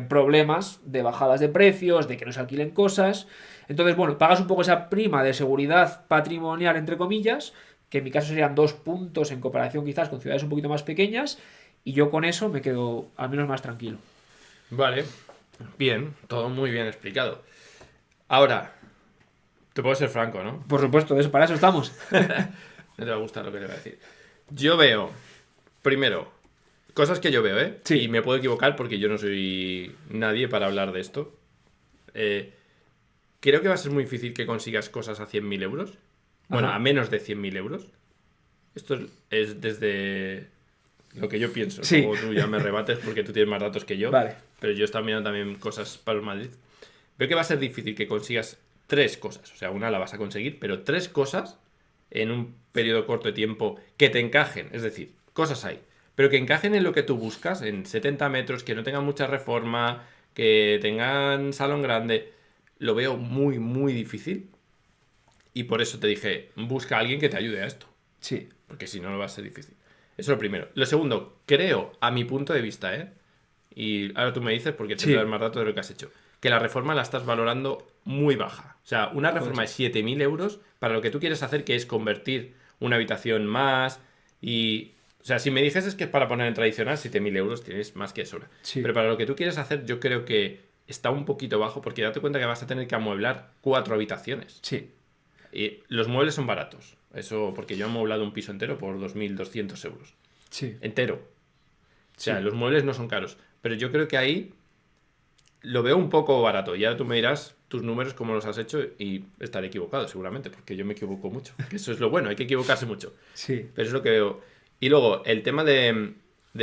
problemas de bajadas de precios, de que no se alquilen cosas. Entonces, bueno, pagas un poco esa prima de seguridad patrimonial, entre comillas, que en mi caso serían 2 puntos en comparación quizás con ciudades un poquito más pequeñas, y yo con eso me quedo al menos más tranquilo. Vale, bien, todo muy bien explicado. Ahora, te puedo ser franco, ¿no? Por supuesto, para eso estamos. No te va a gustar lo que te voy a decir. Yo veo, primero, cosas que yo veo, ¿eh? Sí. Y me puedo equivocar porque yo no soy nadie para hablar de esto. Creo que va a ser muy difícil que consigas cosas a 100.000 euros. Bueno, Ajá. a menos de 100.000 euros. Esto es desde lo que yo pienso. Sí. Luego tú ya me rebates porque tú tienes más datos que yo. Vale. Pero yo estaba mirando también cosas para el Madrid. Veo que va a ser difícil que consigas 3 cosas. O sea, una la vas a conseguir, pero 3 cosas en un periodo corto de tiempo que te encajen. Es decir, cosas hay. Pero que encajen en lo que tú buscas, en 70 metros, que no tengan mucha reforma, que tengan salón grande. Lo veo muy, muy difícil. Y por eso te dije, busca a alguien que te ayude a esto. Sí. Porque si no, va a ser difícil. Eso es lo primero. Lo segundo, creo, a mi punto de vista, y ahora tú me dices, porque Sí. tendrás más datos de lo que has hecho, que la reforma la estás valorando muy baja. O sea, una reforma de 7.000 euros para lo que tú quieres hacer, que es convertir una habitación más y... O sea, si me dijeses que es para poner en tradicional, 7.000 euros tienes más que sobra. Sí. Pero para lo que tú quieres hacer, yo creo que está un poquito bajo, porque date cuenta que vas a tener que amueblar 4 habitaciones. Sí. Y los muebles son baratos. Eso porque yo he amueblado un piso entero por 2.200 euros. Sí. Entero. O sea, Sí. los muebles no son caros. Pero yo creo que ahí lo veo un poco barato. Y ahora tú me dirás tus números, cómo los has hecho, y estaré equivocado seguramente, porque yo me equivoco mucho. Que eso es lo bueno, hay que equivocarse mucho. Sí. Pero es lo que veo. Y luego, el tema de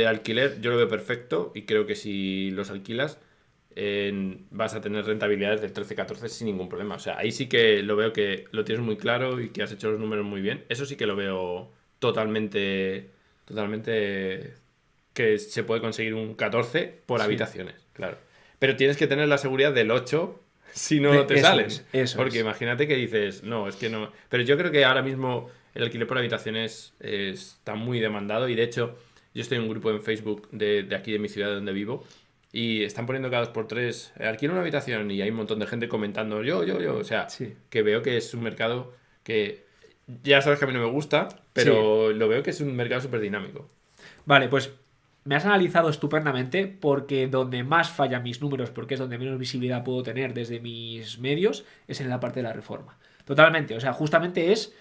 alquiler, yo lo veo perfecto. Y creo que si los alquilas, vas a tener rentabilidades del 13-14 sin ningún problema. O sea, ahí sí que lo veo que lo tienes muy claro y que has hecho los números muy bien. Eso sí que lo veo totalmente totalmente que se puede conseguir un 14 por Sí. habitaciones, claro. Pero tienes que tener la seguridad del 8 si no te Eso salen. eso Porque es. imagínate que dices, no, es que no. Pero yo creo que ahora mismo el alquiler por habitaciones está muy demandado y de hecho yo estoy en un grupo en Facebook de aquí de mi ciudad donde vivo y están poniendo cada 2 por 3 alquila una habitación y hay un montón de gente comentando yo. O sea, Sí. que veo que es un mercado que ya sabes que a mí no me gusta, Sí. pero lo veo que es un mercado súper dinámico. Vale, pues me has analizado estupendamente porque donde más fallan mis números, porque es donde menos visibilidad puedo tener desde mis medios, es en la parte de la reforma. Totalmente, o sea, justamente es,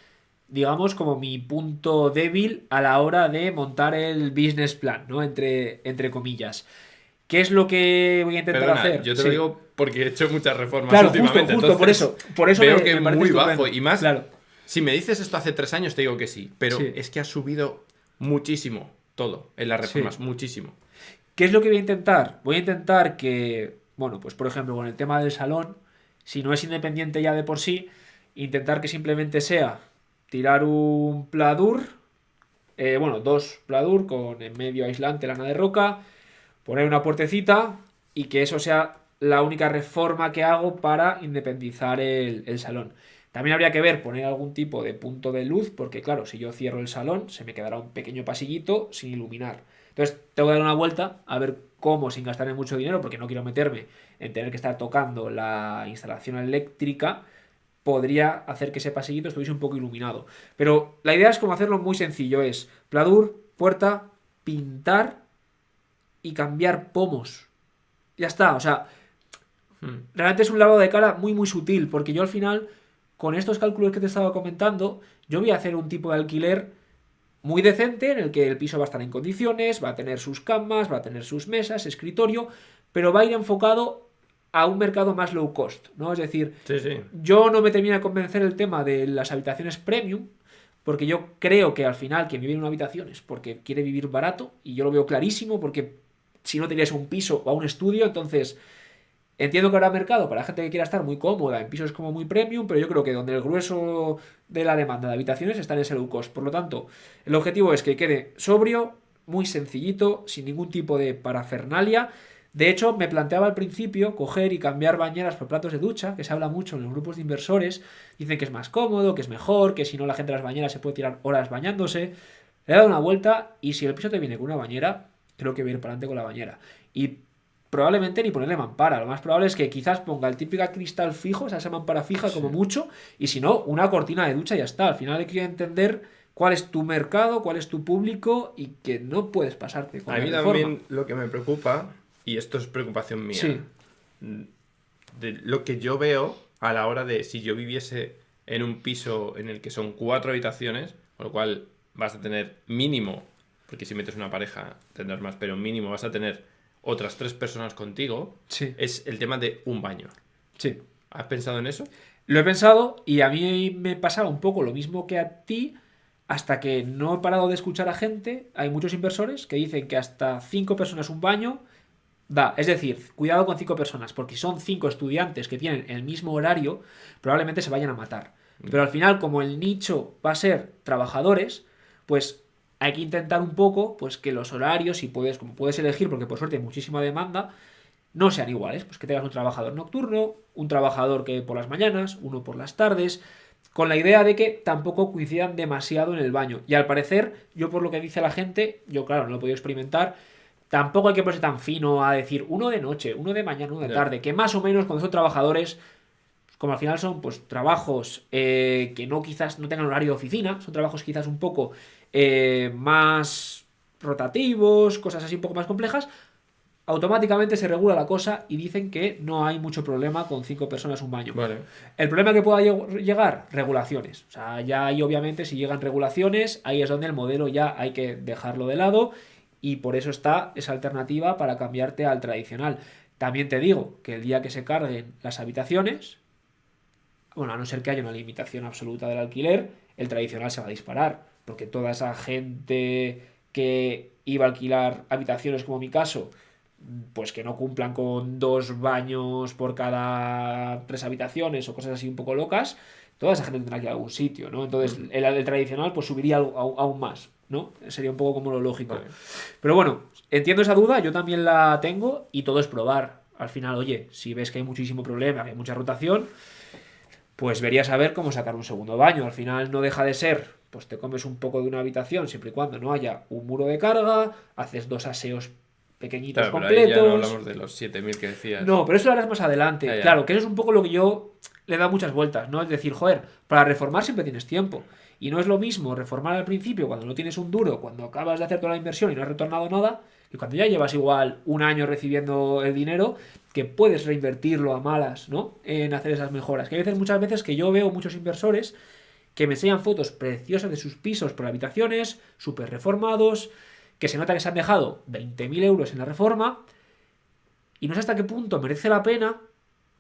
digamos, como mi punto débil a la hora de montar el business plan, ¿no? Entre comillas. ¿Qué es lo que voy a intentar Perdona, hacer? yo te lo Sí. digo porque he hecho muchas reformas Claro, justo, últimamente, justo, entonces por eso veo que me es parece muy bajo estupendo. y más, Claro, si me dices esto hace 3 años te digo que sí, pero sí, es que ha subido muchísimo todo en las sí. reformas, muchísimo. ¿Qué es lo que voy a intentar? Voy a intentar que, bueno, pues por ejemplo, con el tema del salón, si no es independiente ya de por sí, intentar que simplemente sea tirar un pladur, bueno, dos pladur con en medio aislante lana de roca, poner una puertecita y que eso sea la única reforma que hago para independizar el salón. También habría que ver poner algún tipo de punto de luz, porque claro, si yo cierro el salón, se me quedará un pequeño pasillito sin iluminar. Entonces, tengo que dar una vuelta a ver cómo, sin gastar mucho dinero, porque no quiero meterme en tener que estar tocando la instalación eléctrica, podría hacer que ese pasillito estuviese un poco iluminado. Pero la idea es como hacerlo muy sencillo, es pladur, puerta, pintar y cambiar pomos. Ya está, o sea, Hmm. realmente es un lavado de cara muy muy sutil, porque yo al final, con estos cálculos que te estaba comentando, yo voy a hacer un tipo de alquiler muy decente en el que el piso va a estar en condiciones, va a tener sus camas, va a tener sus mesas, escritorio, pero va a ir enfocado a un mercado más low cost, ¿no? Es decir, Sí, sí. yo no me termina de convencer el tema de las habitaciones premium, porque yo creo que al final quien vive en una habitación es porque quiere vivir barato, y yo lo veo clarísimo, porque si no tenías un piso o un estudio, entonces entiendo que habrá mercado para gente que quiera estar muy cómoda en pisos como muy premium, pero yo creo que donde el grueso de la demanda de habitaciones está en ese low cost. Por lo tanto, el objetivo es que quede sobrio, muy sencillito, sin ningún tipo de parafernalia. De hecho, me planteaba al principio coger y cambiar bañeras por platos de ducha, que se habla mucho en los grupos de inversores. Dicen que es más cómodo, que es mejor, que si no la gente de las bañeras se puede tirar horas bañándose. Le he dado una vuelta y si el piso te viene con una bañera, creo que voy a ir para adelante con la bañera. Y probablemente ni ponerle mampara. Lo más probable es que quizás ponga el típico cristal fijo, o sea, esa mampara fija Sí. como mucho, y si no, una cortina de ducha y ya está. Al final hay que entender cuál es tu mercado, cuál es tu público y que no puedes pasarte con A la mí reforma. también lo que me preocupa, y esto es preocupación mía, Sí, de lo que yo veo a la hora de si yo viviese en un piso en el que son 4 habitaciones, con lo cual vas a tener mínimo, porque si metes una pareja tendrás más, pero mínimo vas a tener otras 3 personas contigo, sí, es el tema de un baño. sí. ¿Has pensado en eso? Lo he pensado y a mí me pasaba un poco lo mismo que a ti, hasta que no he parado de escuchar a gente. Hay muchos inversores que dicen que hasta 5 personas un baño da. Es decir, cuidado con 5 personas, porque si son 5 estudiantes que tienen el mismo horario, probablemente se vayan a matar. Pero al final, como el nicho va a ser trabajadores, pues hay que intentar un poco pues que los horarios, si puedes, como puedes elegir, porque por suerte hay muchísima demanda, no sean iguales. Pues que tengas un trabajador nocturno, un trabajador que por las mañanas, uno por las tardes, con la idea de que tampoco coincidan demasiado en el baño. Y al parecer, yo por lo que dice la gente, yo claro, no lo he podido experimentar, tampoco hay que ponerse tan fino a decir uno de noche, uno de mañana, uno de Ya. tarde, que más o menos cuando son trabajadores, como al final son pues trabajos que no quizás no tengan horario de oficina, son trabajos quizás un poco más rotativos, cosas así un poco más complejas, automáticamente se regula la cosa y dicen que no hay mucho problema con 5 personas un baño. Vale. El problema que pueda llegar, regulaciones. O sea, ya ahí obviamente si llegan regulaciones, ahí es donde el modelo ya hay que dejarlo de lado y por eso está esa alternativa para cambiarte al tradicional. También te digo que el día que se carguen las habitaciones, bueno, a no ser que haya una limitación absoluta del alquiler, el tradicional se va a disparar, porque toda esa gente que iba a alquilar habitaciones como mi caso, pues que no cumplan con 2 baños por cada 3 habitaciones o cosas así un poco locas, toda esa gente tendrá que ir a algún sitio, ¿no? Entonces el tradicional pues subiría aún más. ¿no? Sería un poco como lo lógico. Vale. Pero bueno, entiendo esa duda, yo también la tengo y todo es probar. Al final, oye, si ves que hay muchísimo problema, que hay mucha rotación, pues verías a ver cómo sacar un segundo baño. Al final no deja de ser, pues te comes un poco de una habitación siempre y cuando no haya un muro de carga, haces 2 aseos pequeñitos Claro, pero ahí ya no completos. hablamos de los 7000 que decías. No, pero eso lo harás más adelante. Ya, ya. Claro, que eso es un poco lo que yo le da muchas vueltas, ¿no? Es decir, joder, para reformar siempre tienes tiempo. Y no es lo mismo reformar al principio cuando no tienes un duro, cuando acabas de hacer toda la inversión y no has retornado nada, que cuando ya llevas igual un año recibiendo el dinero, que puedes reinvertirlo a malas, ¿no? En hacer esas mejoras. Que hay veces, muchas veces que yo veo muchos inversores que me enseñan fotos preciosas de sus pisos por habitaciones, súper reformados, que se nota que se han dejado 20.000 euros en la reforma, y no sé hasta qué punto merece la pena,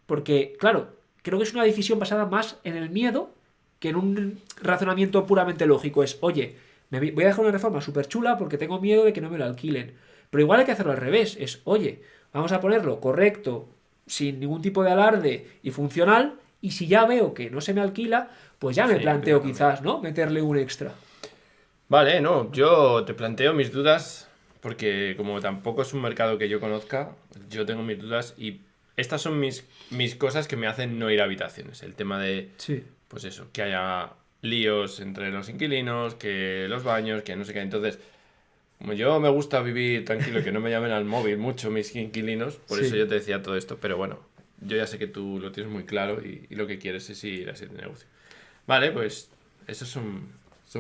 porque, claro, creo que es una decisión basada más en el miedo que en un razonamiento puramente lógico. Es, oye, voy a dejar una reforma súper chula porque tengo miedo de que no me lo alquilen. Pero igual hay que hacerlo al revés. Es, oye, vamos a ponerlo correcto, sin ningún tipo de alarde y funcional, y si ya veo que no se me alquila, pues ya me Sí, planteo pero quizás, ¿no? Meterle un extra. Vale, no, yo te planteo mis dudas porque como tampoco es un mercado que yo conozca, yo tengo mis dudas y estas son mis cosas que me hacen no ir a habitaciones. El tema de, Sí. pues eso, que haya líos entre los inquilinos, que los baños, que no sé qué. Entonces, como yo me gusta vivir tranquilo, que no me llamen al móvil mucho mis inquilinos, por eso Sí. yo te decía todo esto, pero bueno, yo ya sé que tú lo tienes muy claro y lo que quieres es ir así de negocio. Vale, pues esas son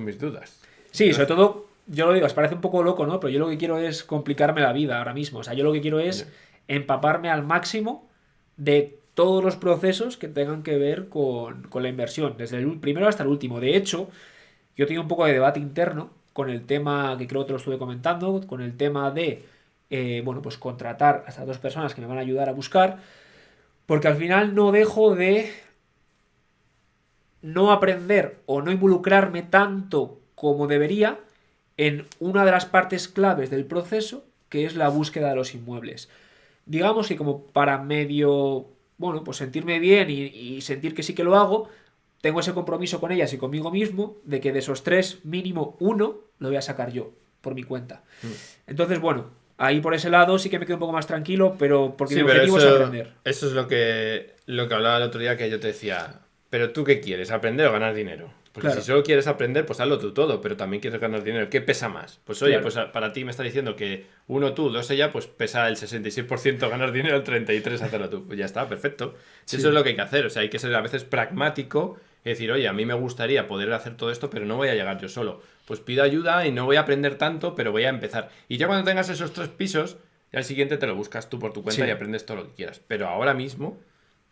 mis dudas. Sí, sobre todo, yo lo digo, os parece un poco loco, ¿no? Pero yo lo que quiero es complicarme la vida ahora mismo. O sea, yo lo que quiero Ya. es empaparme al máximo de todos los procesos que tengan que ver con la inversión, desde el primero hasta el último. De hecho, yo tengo un poco de debate interno con el tema que creo que te lo estuve comentando, con el tema de, bueno, pues contratar a estas 2 personas que me van a ayudar a buscar, porque al final no dejo de no aprender o no involucrarme tanto como debería en una de las partes claves del proceso, que es la búsqueda de los inmuebles. Digamos que como para medio, bueno, pues sentirme bien y sentir que sí que lo hago, tengo ese compromiso con ellas y conmigo mismo de que de esos 3, mínimo uno, lo voy a sacar yo, por mi cuenta. Entonces, bueno, ahí por ese lado sí que me quedo un poco más tranquilo, pero porque Sí, mi pero objetivo es aprender. eso es lo que hablaba el otro día que yo te decía. Pero tú qué quieres, aprender o ganar dinero. Porque si Claro, solo quieres aprender, pues hazlo tú todo, pero también quieres ganar dinero. ¿Qué pesa más? Pues oye, claro. pues para ti me está diciendo que uno tú, dos ella, pues pesa el 66% ganar dinero, el 33% hacerlo tú. Pues ya está, perfecto. Si eso es Sí, lo que hay que hacer, o sea, hay que ser a veces pragmático y decir, oye, a mí me gustaría poder hacer todo esto, pero no voy a llegar yo solo. Pues pido ayuda y no voy a aprender tanto, pero voy a empezar. Y ya cuando tengas esos 3 pisos, ya al siguiente te lo buscas tú por tu cuenta y sí, aprendes todo lo que quieras. Pero ahora mismo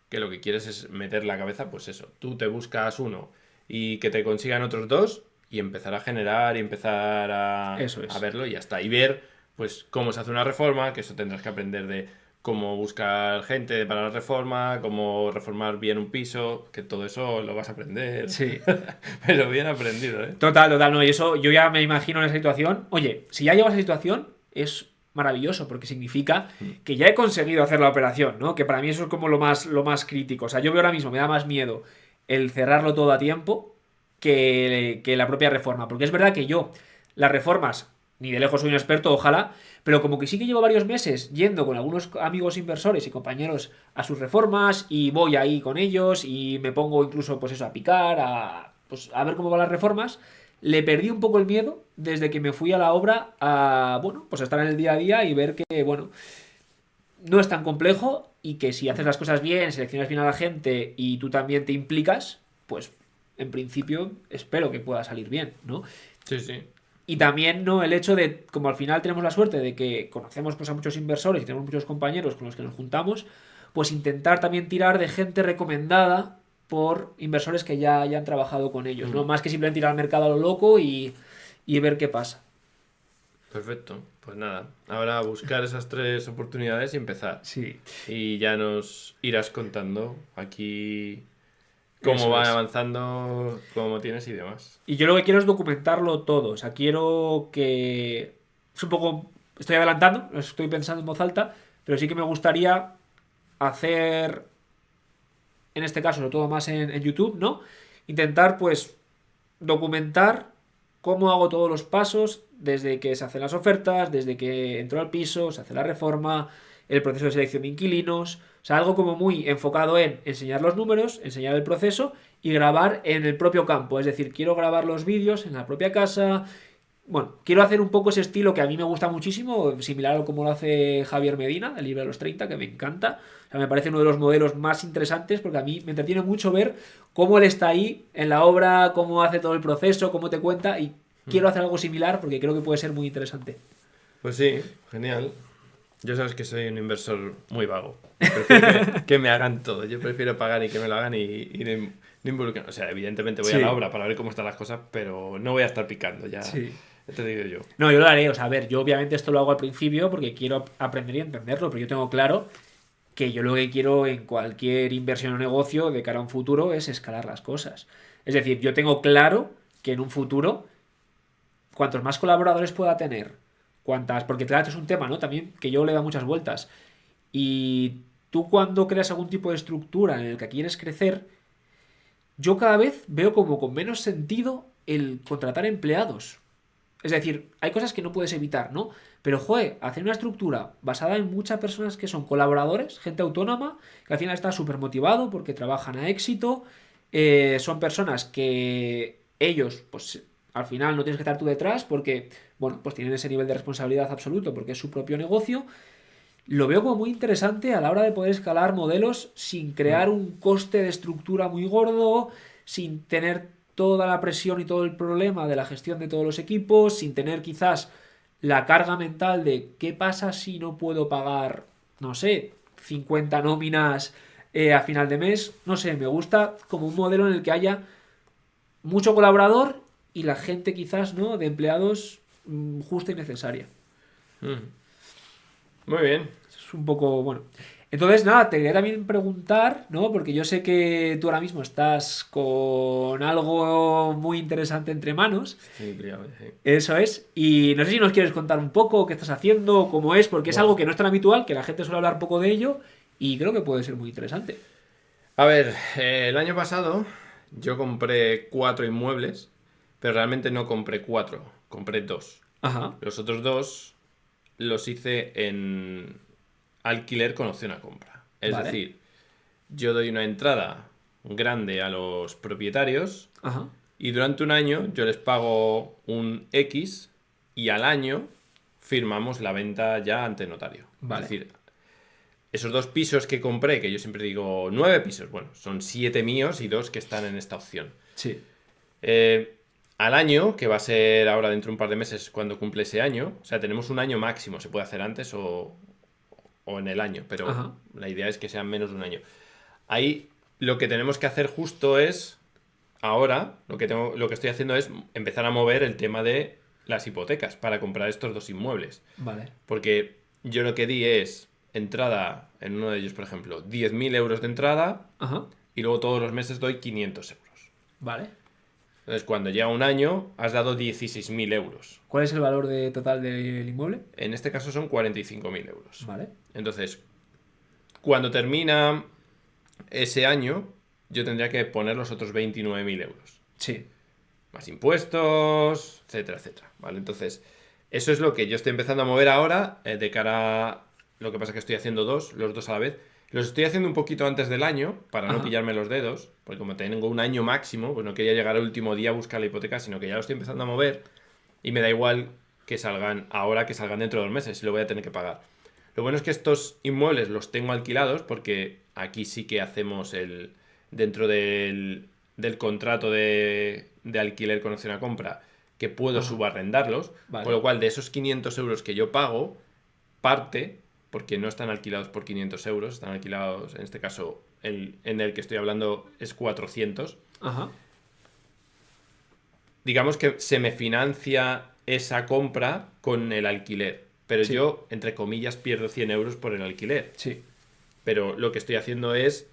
que lo que quieres es meter la cabeza, pues eso, tú te buscas uno y que te consigan otros dos y empezar a generar y empezar eso a es. verlo y ya está. Y ver, pues, cómo se hace una reforma, que eso tendrás que aprender de cómo buscar gente para la reforma, cómo reformar bien un piso, que todo eso lo vas a aprender. Sí. Pero bien aprendido, ¿eh? Total, total, no, y eso yo ya me imagino en esa situación. Oye, si ya llego a esa situación, es maravilloso, porque significa que ya he conseguido hacer la operación, ¿no? Que para mí eso es como lo más crítico. O sea, yo veo ahora mismo, me da más miedo el cerrarlo todo a tiempo que la propia reforma. Porque es verdad que yo, las reformas, ni de lejos soy un experto, ojalá, pero como que sí que llevo varios meses yendo con algunos amigos inversores y compañeros a sus reformas y voy ahí con ellos y me pongo incluso, pues eso, a picar, pues, a ver cómo van las reformas. Le perdí un poco el miedo desde que me fui a la obra a, bueno, pues estar en el día a día y ver que, bueno, no es tan complejo y que si haces las cosas bien, seleccionas bien a la gente y tú también te implicas, pues en principio espero que pueda salir bien, ¿no? Sí, sí. Y también, ¿no? El hecho de, como al final tenemos la suerte de que conocemos pues, a muchos inversores y tenemos muchos compañeros con los que nos juntamos, pues intentar también tirar de gente recomendada por inversores que ya hayan trabajado con ellos, ¿no? Mm. Más que simplemente ir al mercado a lo loco y ver qué pasa. Perfecto. Pues nada, ahora buscar esas 3 oportunidades y empezar. Sí, Y ya nos irás contando aquí cómo eso van es. avanzando, cómo tienes y demás. Y yo lo que quiero es documentarlo todo. O sea, quiero que... Es un poco... Estoy adelantando, lo estoy pensando en voz alta, pero sí que me gustaría hacer, en este caso, sobre todo más en YouTube, ¿no? Intentar, pues, documentar cómo hago todos los pasos desde que se hacen las ofertas, desde que entro al piso, se hace la reforma, el proceso de selección de inquilinos. O sea, algo como muy enfocado en enseñar los números, enseñar el proceso y grabar en el propio campo. Es decir, quiero grabar los vídeos en la propia casa. Bueno, quiero hacer un poco ese estilo que a mí me gusta muchísimo, similar a como lo hace Javier Medina, el libro de los 30, que me encanta. O sea, me parece uno de los modelos más interesantes porque a mí me entretiene mucho ver cómo él está ahí en la obra, cómo hace todo el proceso, cómo te cuenta y quiero hacer algo similar porque creo que puede ser muy interesante. Pues sí, genial. Yo sabes que soy un inversor muy vago. Prefiero que me hagan todo. Yo prefiero pagar y que me lo hagan y no involucrar. O sea, evidentemente voy a Sí. la obra para ver cómo están las cosas, pero no voy a estar picando, ya Sí. te digo yo. No, yo lo haré, o sea, a ver, yo obviamente esto lo hago al principio porque quiero aprender y entenderlo, pero yo tengo claro que yo lo que quiero en cualquier inversión o negocio de cara a un futuro es escalar las cosas. Es decir, yo tengo claro que en un futuro, cuantos más colaboradores pueda tener, cuantas, porque claro, esto es un tema, ¿no? También que yo le da muchas vueltas. Y tú cuando creas algún tipo de estructura en el que quieres crecer, yo cada vez veo como con menos sentido el contratar empleados. Es decir, hay cosas que no puedes evitar, ¿no? Pero, joder, hacer una estructura basada en muchas personas que son colaboradores, gente autónoma, que al final está súper motivado porque trabajan a éxito, son personas que ellos, pues al final no tienes que estar tú detrás porque, bueno, pues tienen ese nivel de responsabilidad absoluto porque es su propio negocio. Lo veo como muy interesante a la hora de poder escalar modelos sin crear un coste de estructura muy gordo, sin tener toda la presión y todo el problema de la gestión de todos los equipos, sin tener quizás la carga mental de qué pasa si no puedo pagar, no sé, 50 nóminas a final de mes. No sé, me gusta como un modelo en el que haya mucho colaborador y la gente quizás, ¿no? De empleados justa y necesaria. Mm. Muy bien. Es un poco, bueno. Entonces, nada, te quería también preguntar, ¿no? Porque yo sé que tú ahora mismo estás con algo muy interesante entre manos. Estoy liado, sí. Eso es. Y no sé si nos quieres contar un poco qué estás haciendo, cómo es, porque es Buah. algo que no es tan habitual, que la gente suele hablar poco de ello y creo que puede ser muy interesante. A ver, el año pasado yo compré 4 inmuebles, pero realmente no compré 4, compré 2. Ajá. Los otros 2 los hice en alquiler con opción a compra. Es Vale. decir, yo doy una entrada grande a los propietarios Ajá. y durante un año yo les pago un X y al año firmamos la venta ya ante notario. Vale. Es decir, esos 2 pisos que compré, que yo siempre digo 9 pisos, bueno, son 7 míos y 2 que están en esta opción. Sí. Eh, Al año, que va a ser ahora dentro de un par de meses cuando cumple ese año, o sea, tenemos un año máximo, se puede hacer antes o en el año, pero Ajá. la idea es que sean menos de un año. Ahí lo que tenemos que hacer justo es, ahora, lo que estoy haciendo es empezar a mover el tema de las hipotecas para comprar estos 2 inmuebles. Vale. Porque yo lo que di es entrada, en uno de ellos, por ejemplo, 10.000 euros de entrada Ajá. y luego todos los meses doy 500 euros. Vale. Entonces, cuando llega un año, has dado 16.000 euros. ¿Cuál es el valor total del inmueble? En este caso son 45.000 euros. Vale. Entonces, cuando termina ese año, yo tendría que poner los otros 29.000 euros. Sí. Más impuestos, etcétera, etcétera. ¿Vale? Entonces, eso es lo que yo estoy empezando a mover ahora, de cara a... Lo que pasa es que estoy haciendo los dos a la vez. Los estoy haciendo un poquito antes del año, para no Ajá. pillarme los dedos, porque como tengo un año máximo, pues no quería llegar al último día a buscar la hipoteca, sino que ya lo estoy empezando a mover y me da igual que salgan ahora, que salgan dentro de 2 meses, y lo voy a tener que pagar. Lo bueno es que estos inmuebles los tengo alquilados, porque aquí sí que hacemos dentro del contrato de alquiler con opción a compra, que puedo Ajá. subarrendarlos, Vale. con lo cual de esos 500 euros que yo pago, parte, porque no están alquilados por 500 euros, están alquilados, en este caso, en el que estoy hablando es 400. Ajá. Digamos que se me financia esa compra con el alquiler, pero Sí. yo, entre comillas, pierdo 100 euros por el alquiler. Sí. Pero lo que estoy haciendo es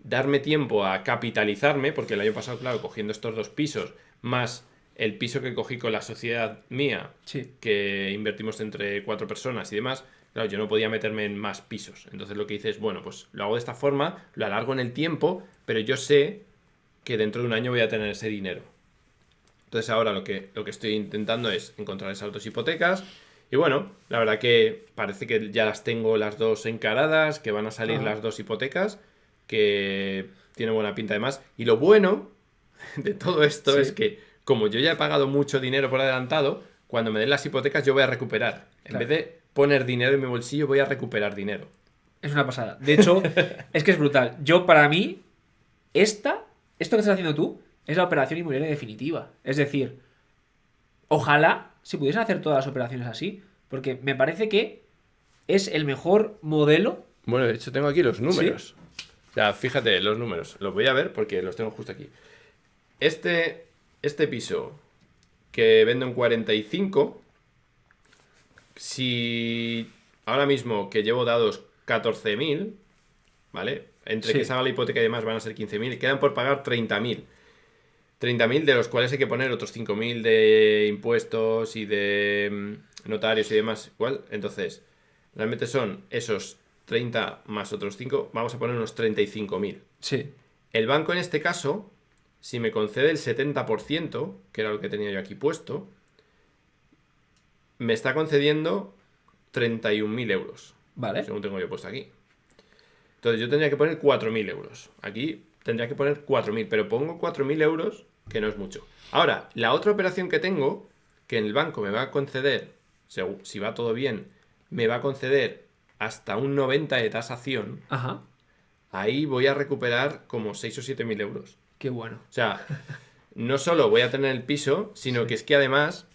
darme tiempo a capitalizarme, porque el año pasado, claro, cogiendo estos 2 pisos, más el piso que cogí con la sociedad mía, Sí. que invertimos entre 4 personas y demás, claro, yo no podía meterme en más pisos. Entonces lo que hice es, bueno, pues lo hago de esta forma, lo alargo en el tiempo, pero yo sé que dentro de un año voy a tener ese dinero. Entonces ahora lo que estoy intentando es encontrar esas dos hipotecas. Y bueno, la verdad que parece que ya las tengo las dos encaradas, que van a salir las dos hipotecas, que tiene buena pinta además. Y lo bueno de todo esto es que, como yo ya he pagado mucho dinero por adelantado, cuando me den las hipotecas yo voy a recuperar. En vez de poner dinero en mi bolsillo, voy a recuperar dinero. Es una pasada. De hecho, es que es brutal. Yo, para mí, esto que estás haciendo tú, es la operación inmobiliaria definitiva. Es decir, ojalá se pudiesen hacer todas las operaciones así, porque me parece que es el mejor modelo. Bueno, de hecho tengo aquí los números. O sea, fíjate, los números. Los voy a ver porque los tengo justo aquí. Este piso que vendo en 45, si ahora mismo que llevo dados 14.000, ¿vale? Entre que salga la hipoteca y demás van a ser 15.000, quedan por pagar 30.000. 30.000 de los cuales hay que poner otros 5.000 de impuestos y de notarios y demás. Igual, entonces, realmente son esos 30 más otros 5, vamos a poner unos 35.000. Sí. El banco en este caso, si me concede el 70%, que era lo que tenía yo aquí puesto, me está concediendo 31.000 euros. Vale. Según tengo yo puesto aquí. Entonces yo tendría que poner 4.000 euros. Aquí tendría que poner 4.000, pero pongo 4.000 euros, que no es mucho. Ahora, la otra operación que tengo, que en el banco me va a conceder, si va todo bien, me va a conceder hasta un 90 de tasación. Ajá. Ahí voy a recuperar como 6 o 7.000 euros. Qué bueno. O sea, no solo voy a tener el piso, sino que es que además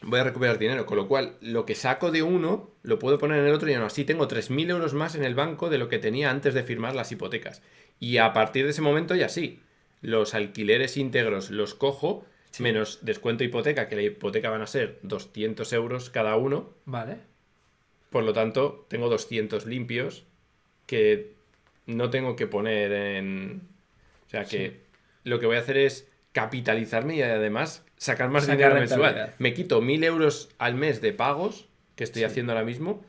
voy a recuperar dinero. Con lo cual, lo que saco de uno, lo puedo poner en el otro y aún así tengo 3.000 euros más en el banco de lo que tenía antes de firmar las hipotecas. Y a partir de ese momento ya sí, los alquileres íntegros los cojo, menos descuento hipoteca, que la hipoteca van a ser 200 euros cada uno. Vale. Por lo tanto, tengo 200 limpios que no tengo que poner en... O sea que lo que voy a hacer es capitalizarme y además sacar más dinero mensual. Me quito 1.000 euros al mes de pagos que estoy haciendo ahora mismo,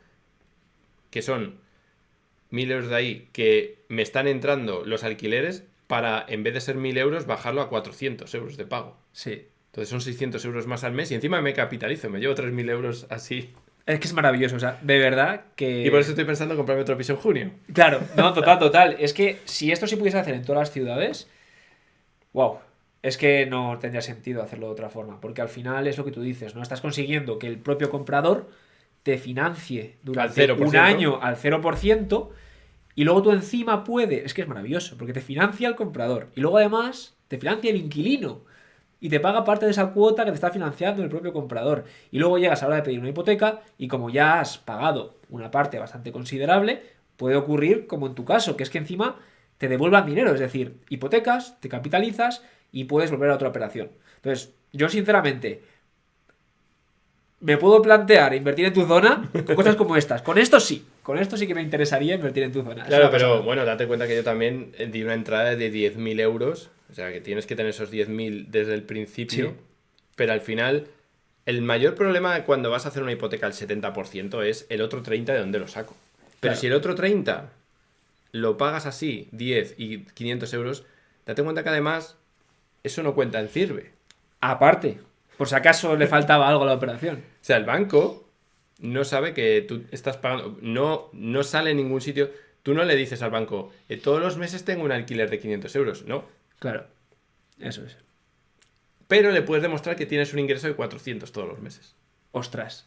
que son 1.000 euros de ahí que me están entrando los alquileres para, en vez de ser 1.000 euros, bajarlo a 400 euros de pago. Sí. Entonces son 600 euros más al mes y encima me capitalizo, me llevo 3.000 euros así. Es que es maravilloso, o sea, de verdad que... Y por eso estoy pensando en comprarme otro piso en junio. Claro, no, total. Es que si esto se pudiese hacer en todas las ciudades, wow, es que no tendría sentido hacerlo de otra forma, porque al final es lo que tú dices, ¿no? Estás consiguiendo que el propio comprador te financie durante un año al 0% y luego tú encima puedes... Es que es maravilloso, porque te financia el comprador y luego además te financia el inquilino. Y te paga parte de esa cuota que te está financiando el propio comprador. Y luego llegas a la hora de pedir una hipoteca y como ya has pagado una parte bastante considerable, puede ocurrir como en tu caso, que es que encima te devuelvan dinero. Es decir, hipotecas, te capitalizas y puedes volver a otra operación. Entonces, yo sinceramente me puedo plantear invertir en tu zona con cosas como estas. Con esto sí que me interesaría invertir en tu zona. Claro, pero bueno, date cuenta que yo también di una entrada de 10.000 euros. O sea, que tienes que tener esos 10.000 desde el principio. Sí. Pero al final, el mayor problema cuando vas a hacer una hipoteca al 70% es el otro 30% de dónde lo saco. Pero si el otro 30% lo pagas así, 10 y 500 euros, date cuenta que además eso no cuenta en CIRBE. Aparte, por si acaso le faltaba algo a la operación. O sea, el banco no sabe que tú estás pagando, no sale en ningún sitio. Tú no le dices al banco, todos los meses tengo un alquiler de 500 euros. No. Claro, eso es. Pero le puedes demostrar que tienes un ingreso de 400 todos los meses. Ostras.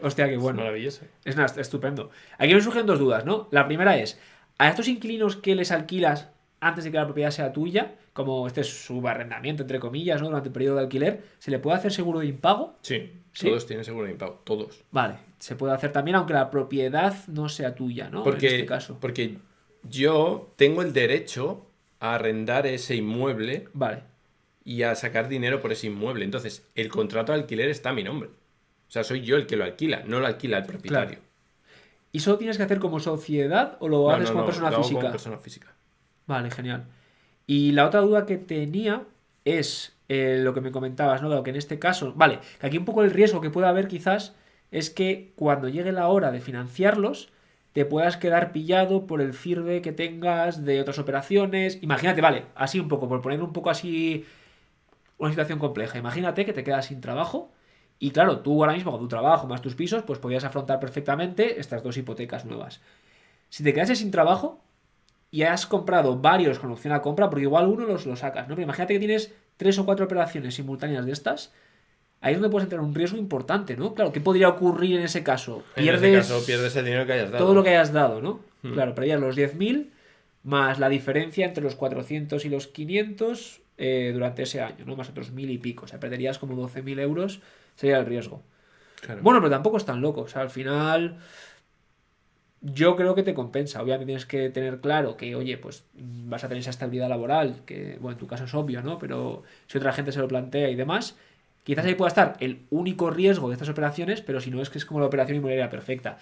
Hostia, qué bueno. Es maravilloso. Es estupendo. Aquí me surgen dos dudas, ¿no? La primera es, ¿a estos inquilinos que les alquilas antes de que la propiedad sea tuya, como este es su arrendamiento, entre comillas, ¿no? Durante el periodo de alquiler, ¿se le puede hacer seguro de impago? Sí, todos tienen seguro de impago, todos. Vale, se puede hacer también aunque la propiedad no sea tuya, ¿no? Porque, en este caso. Porque yo tengo el derecho a arrendar ese inmueble, vale, y a sacar dinero por ese inmueble. Entonces, el contrato de alquiler está a mi nombre. O sea, soy yo el que lo alquila, no lo alquila el propietario. Claro. ¿Y solo tienes que hacer como sociedad o lo haces como persona lo hago física? Como persona física. Vale, genial. Y la otra duda que tenía es lo que me comentabas, ¿no? Que en este caso, vale, que aquí un poco el riesgo que puede haber quizás es que cuando llegue la hora de financiarlos te puedas quedar pillado por el CIRBE que tengas de otras operaciones. Imagínate, vale, así un poco, por poner un poco así una situación compleja. Imagínate que te quedas sin trabajo y claro, tú ahora mismo con tu trabajo más tus pisos, pues podrías afrontar perfectamente estas dos hipotecas nuevas. Si te quedas sin trabajo y has comprado varios con opción a compra, porque igual uno lo sacas, ¿no? Pero imagínate que tienes 3 o 4 operaciones simultáneas de estas, ahí es donde puedes entrar en un riesgo importante, ¿no? Claro, ¿qué podría ocurrir en ese caso? En ese caso pierdes el dinero que hayas dado. todo lo que hayas dado, ¿no? Claro, perderías los 10.000 más la diferencia entre los 400 y los 500 durante ese año, ¿no? Más otros 1.000 y pico. O sea, perderías como 12.000 euros, sería el riesgo. Claro. Bueno, pero tampoco es tan loco. O sea, al final yo creo que te compensa. Obviamente tienes que tener claro que, oye, pues vas a tener esa estabilidad laboral, que, bueno, en tu caso es obvio, ¿no? Pero si otra gente se lo plantea y demás, quizás ahí pueda estar el único riesgo de estas operaciones, pero si no es que es como la operación inmobiliaria perfecta.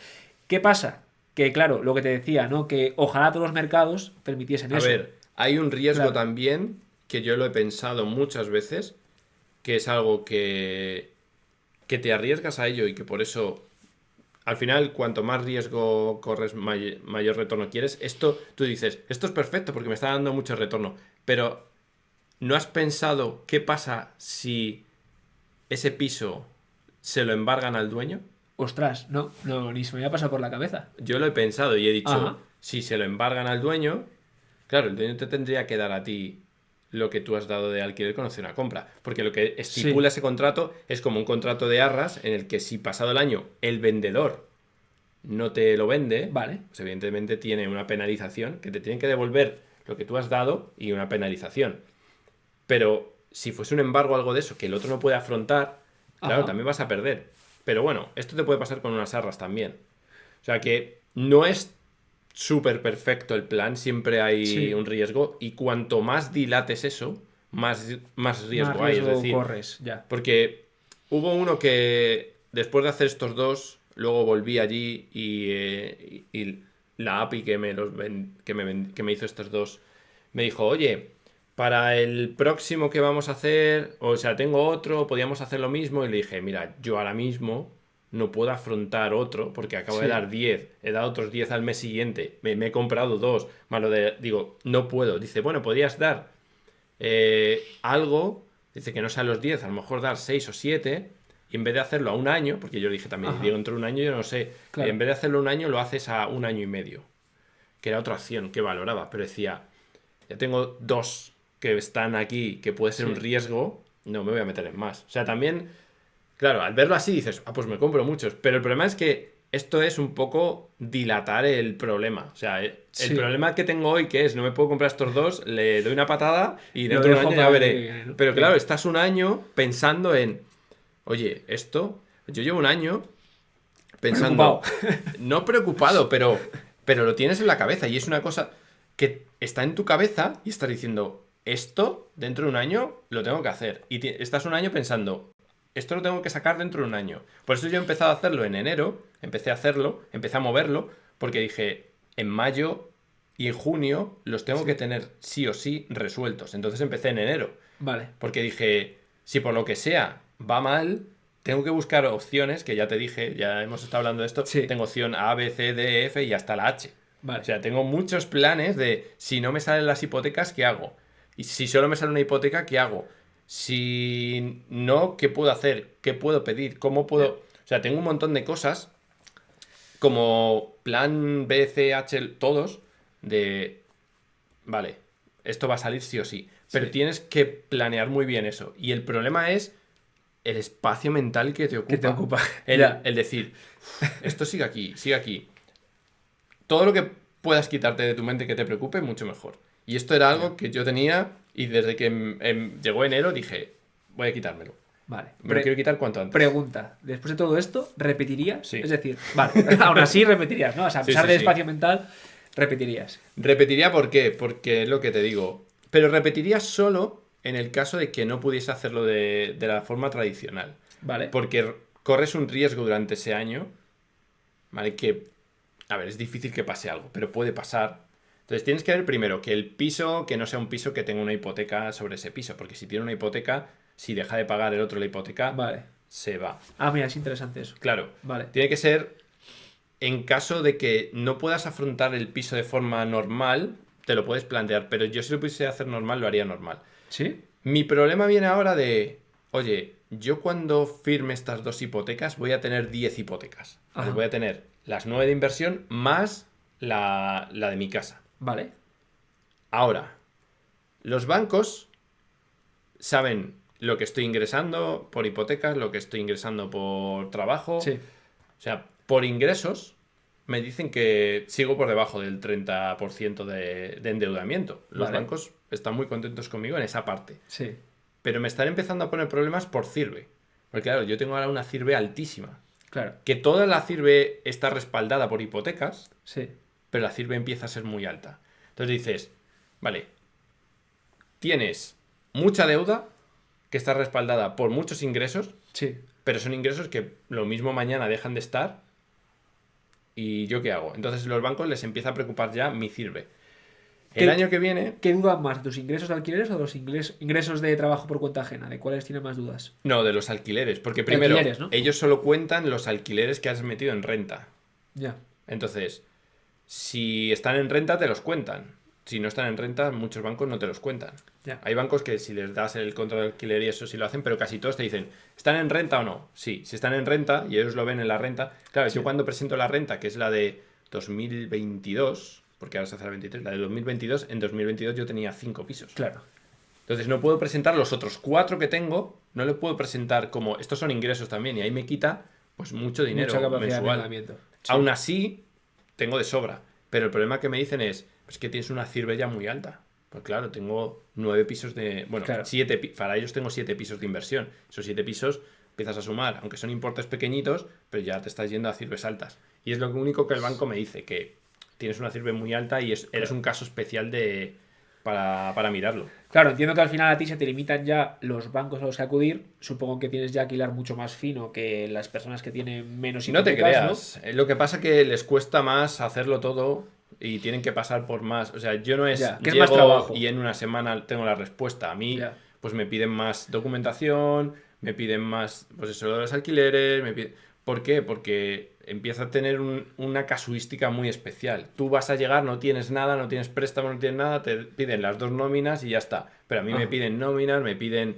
¿Qué pasa? Que, claro, lo que te decía, ¿no? Que ojalá todos los mercados permitiesen A eso. ver, hay un riesgo Claro. también que yo lo he pensado muchas veces, que es algo que te arriesgas a ello y que por eso, al final, cuanto más riesgo corres, mayor retorno quieres. Esto, tú dices, esto es perfecto porque me está dando mucho retorno, pero ¿no has pensado qué pasa si ese piso se lo embargan al dueño? Ostras, no, ni se me había pasado por la cabeza. Yo lo he pensado y he Ajá. dicho, si se lo embargan al dueño, claro, el dueño te tendría que dar a ti lo que tú has dado de alquiler con opción a compra. Porque lo que estipula Sí, ese contrato es como un contrato de arras en el que si pasado el año el vendedor no te lo vende, vale. pues evidentemente tiene una penalización, que te tienen que devolver lo que tú has dado y una penalización. Pero si fuese un embargo o algo de eso que el otro no puede afrontar, claro, Ajá. también vas a perder. Pero bueno, esto te puede pasar con unas arras también. O sea que no es súper perfecto el plan, siempre hay Sí. un riesgo y cuanto más dilates eso, más Más riesgo hay. Es riesgo decir, corres, ya. porque hubo uno que después de hacer estos dos, luego volví allí y la API que me hizo estos dos me dijo, oye, para el próximo que vamos a hacer, o sea, tengo otro, podíamos hacer lo mismo. Y le dije, mira, yo ahora mismo no puedo afrontar otro porque acabo de Sí. dar 10, he dado otros 10 al mes siguiente, me he comprado dos, más lo de, digo, no puedo. Dice, bueno, podrías dar algo, dice que no sean los 10, a lo mejor dar 6 o 7 y en vez de hacerlo a un año, porque yo le dije también, Ajá. digo, entre un año, yo no sé, en Claro. vez de hacerlo un año, lo haces a un año y medio, que era otra opción que valoraba, pero decía, ya tengo dos que están aquí, que puede ser un Sí. riesgo, no me voy a meter en más. O sea, también, claro, al verlo así dices, ah, pues me compro muchos, pero el problema es que esto es un poco dilatar el problema. O sea, el Sí. problema que tengo hoy, que es, no me puedo comprar estos dos, le doy una patada y Lo dentro de un dejo año para ya el año que veré. viene, ¿no? Pero claro, Claro. estás un año pensando en, oye, esto, yo llevo un año Preocupado. pensando, no preocupado, pero lo tienes en la cabeza y es una cosa que está en tu cabeza y estás diciendo, esto dentro de un año lo tengo que hacer. Y estás un año pensando, esto lo tengo que sacar dentro de un año. Por eso yo he empezado a hacerlo en enero, empecé a hacerlo, empecé a moverlo, porque dije, en mayo y en junio los tengo que Sí. tener sí o sí resueltos. Entonces empecé en enero, Vale. porque dije, si por lo que sea va mal, tengo que buscar opciones, que ya te dije, ya hemos estado hablando de esto, Sí. tengo opción A, B, C, D, F y hasta la H. O Vale. sea, tengo muchos planes de si no me salen las hipotecas, ¿qué hago? Y si solo me sale una hipoteca, ¿qué hago? Si no, ¿qué puedo hacer? ¿Qué puedo pedir? ¿Cómo Ya. puedo...? O sea, tengo un montón de cosas como plan B, C, H, todos, de, vale, esto va a salir sí o sí. Pero Sí. tienes que planear muy bien eso. Y el problema es el espacio mental que te ¿Qué te ocupa. ocupa? El, Ya. el decir, esto sigue aquí, sigue aquí. Todo lo que puedas quitarte de tu mente que te preocupe, mucho mejor. Y esto era Ya. algo que yo tenía y desde que llegó enero dije, voy a quitármelo. Vale. Me lo quiero quitar cuanto antes. Pregunta. Después de todo esto, ¿repetirías? Es Sí, decir, vale, aún así repetirías, ¿no? O sea, a sí, pesar sí, del sí. espacio mental, repetirías. Repetiría por qué, porque es lo que te digo. Pero repetiría solo en el caso de que no pudiese hacerlo de la forma tradicional. Vale. Porque corres un riesgo durante ese año, ¿vale? Que, a ver, es difícil que pase algo, pero puede pasar. Entonces tienes que ver primero que el piso, que no sea un piso que tenga una hipoteca sobre ese piso, porque si tiene una hipoteca, si deja de pagar el otro la hipoteca, Vale. se va. Ah, mira, es interesante eso. Claro, Vale. tiene que ser en caso de que no puedas afrontar el piso de forma normal, te lo puedes plantear, pero yo si lo pudiese hacer normal, lo haría normal. ¿Sí? Mi problema viene ahora de, oye, yo cuando firme estas 2 hipotecas voy a tener 10 hipotecas. ¿Vale? Ajá. Voy a tener las 9 de inversión más la de mi casa. Vale. Ahora, los bancos saben lo que estoy ingresando por hipotecas, lo que estoy ingresando por trabajo. Sí. O sea, por ingresos me dicen que sigo por debajo del 30% de endeudamiento. Los Vale. bancos están muy contentos conmigo en esa parte. Sí. Pero me están empezando a poner problemas por CIRBE. Porque claro, yo tengo ahora una CIRBE altísima. Claro. Que toda la CIRBE está respaldada por hipotecas, Sí. pero la CIRBE empieza a ser muy alta. Entonces dices, vale, tienes mucha deuda que está respaldada por muchos ingresos, Sí. pero son ingresos que lo mismo mañana dejan de estar. ¿Y yo qué hago? Entonces los bancos les empieza a preocupar ya mi CIRBE. El ¿Qué- año que viene... ¿Qué dudan más? ¿Tus ingresos de alquileres o los ingresos de trabajo por cuenta ajena? ¿De cuáles tienen más dudas? No, de los alquileres. Porque primero, Alquileres, ¿no? ellos solo cuentan los alquileres que has metido en renta. Ya. Entonces, si están en renta, te los cuentan. Si no están en renta, muchos bancos no te los cuentan. Ya. Hay bancos que si les das el control de alquiler y eso sí lo hacen, pero casi todos te dicen, ¿están en renta o no? Sí, si están en renta y ellos lo ven en la renta. Claro, Sí. yo cuando presento la renta, que es la de 2022, porque ahora se hace la 23, la de 2022, en 2022 yo tenía 5 pisos. Claro. Entonces no puedo presentar los otros 4 que tengo, no le puedo presentar como, estos son ingresos también, y ahí me quita pues mucho dinero Mucha capacidad de mensual. endeudamiento. Sí. Aún así, tengo de sobra. Pero el problema que me dicen es que tienes una CIRBE ya muy alta. Pues claro, tengo 9 pisos de... Bueno, Claro. 7, para ellos tengo 7 pisos de inversión. Esos 7 pisos empiezas a sumar, aunque son importes pequeñitos, pero ya te estás yendo a CIRBEs altas. Y es lo único que el banco me dice, que tienes una CIRBE muy alta y eres un caso especial para mirarlo. Claro, entiendo que al final a ti se te limitan ya los bancos a los que acudir. Supongo que tienes ya que hilar mucho más fino que las personas que tienen menos No te hipotecas, creas. Lo que pasa es que les cuesta más hacerlo todo y tienen que pasar por más. O sea, yo no es. Ya, que es llego más trabajo. y en una semana tengo la respuesta. A mí, Ya. pues me piden más documentación, me piden más, pues eso, de los alquileres. ¿Por qué? Porque empieza a tener una casuística muy especial. Tú vas a llegar, no tienes nada, no tienes préstamo, no tienes nada, te piden las 2 nóminas y ya está. Pero a mí me Ajá. piden nóminas, me piden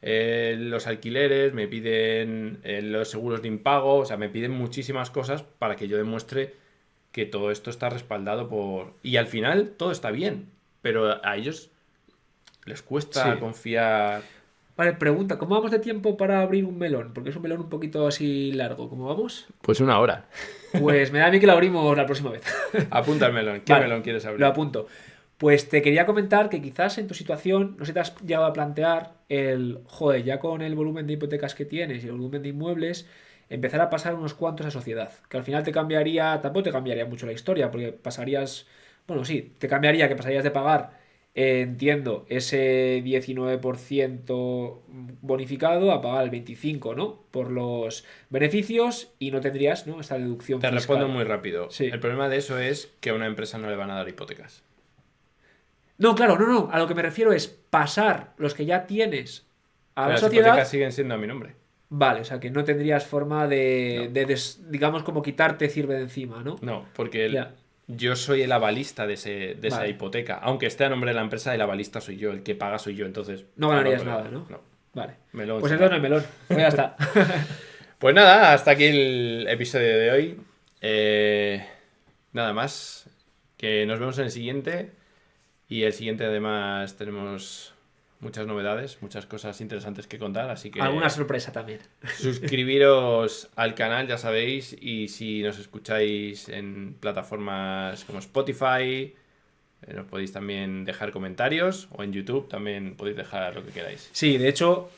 los alquileres, me piden los seguros de impago, o sea, me piden muchísimas cosas para que yo demuestre que todo esto está respaldado por... Y al final todo está bien, pero a ellos les cuesta Sí. confiar. Vale, pregunta, ¿cómo vamos de tiempo para abrir un melón? Porque es un melón un poquito así largo. ¿Cómo vamos? Pues 1 hora. Pues me da a mí que lo abrimos la próxima vez. Apunta el melón. ¿Qué Vale, melón quieres abrir? lo apunto. Pues te quería comentar que quizás en tu situación no se te has llegado a plantear joder, ya con el volumen de hipotecas que tienes y el volumen de inmuebles, empezar a pasar unos cuantos a sociedad. Que al final te cambiaría, tampoco te cambiaría mucho la historia, porque pasarías, bueno, sí, te cambiaría que pasarías de pagar, entiendo, ese 19% bonificado a pagar el 25%, ¿no? Por los beneficios y no tendrías, ¿no? Esta deducción Te fiscal. respondo muy rápido. Sí. El problema de eso es que a una empresa no le van a dar hipotecas. No, claro, no. A lo que me refiero es pasar los que ya tienes a Pero la las sociedad. hipotecas siguen siendo a mi nombre. Vale, o sea que no tendrías forma de, No. digamos, como quitarte sirve de encima, ¿no? No, porque Ya. yo soy el avalista de esa Vale. hipoteca. Aunque esté a nombre de la empresa, el avalista soy yo, el que paga soy yo. Entonces, No ganarías hay nada, problema. ¿no? Vale. Melón, Pues sí. entonces no hay melón. Pues ya está. Pues nada, hasta aquí el episodio de hoy. Nada más. Que nos vemos en el siguiente. Y el siguiente, además, tenemos muchas novedades, muchas cosas interesantes que contar. Así que Alguna sorpresa también. suscribiros al canal, ya sabéis. Y si nos escucháis en plataformas como Spotify, nos podéis también dejar comentarios. O en YouTube también podéis dejar lo que queráis. Sí, de hecho,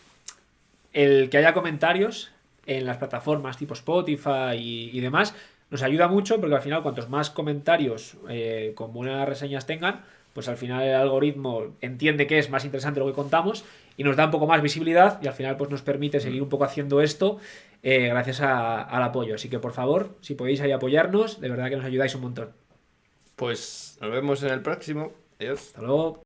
el que haya comentarios en las plataformas tipo Spotify y demás nos ayuda mucho porque al final cuantos más comentarios con buenas reseñas tengan, pues al final el algoritmo entiende que es más interesante lo que contamos y nos da un poco más visibilidad y al final pues nos permite seguir un poco haciendo esto gracias al apoyo. Así que por favor, si podéis ahí apoyarnos, de verdad que nos ayudáis un montón. Pues nos vemos en el próximo. Adiós. Hasta luego.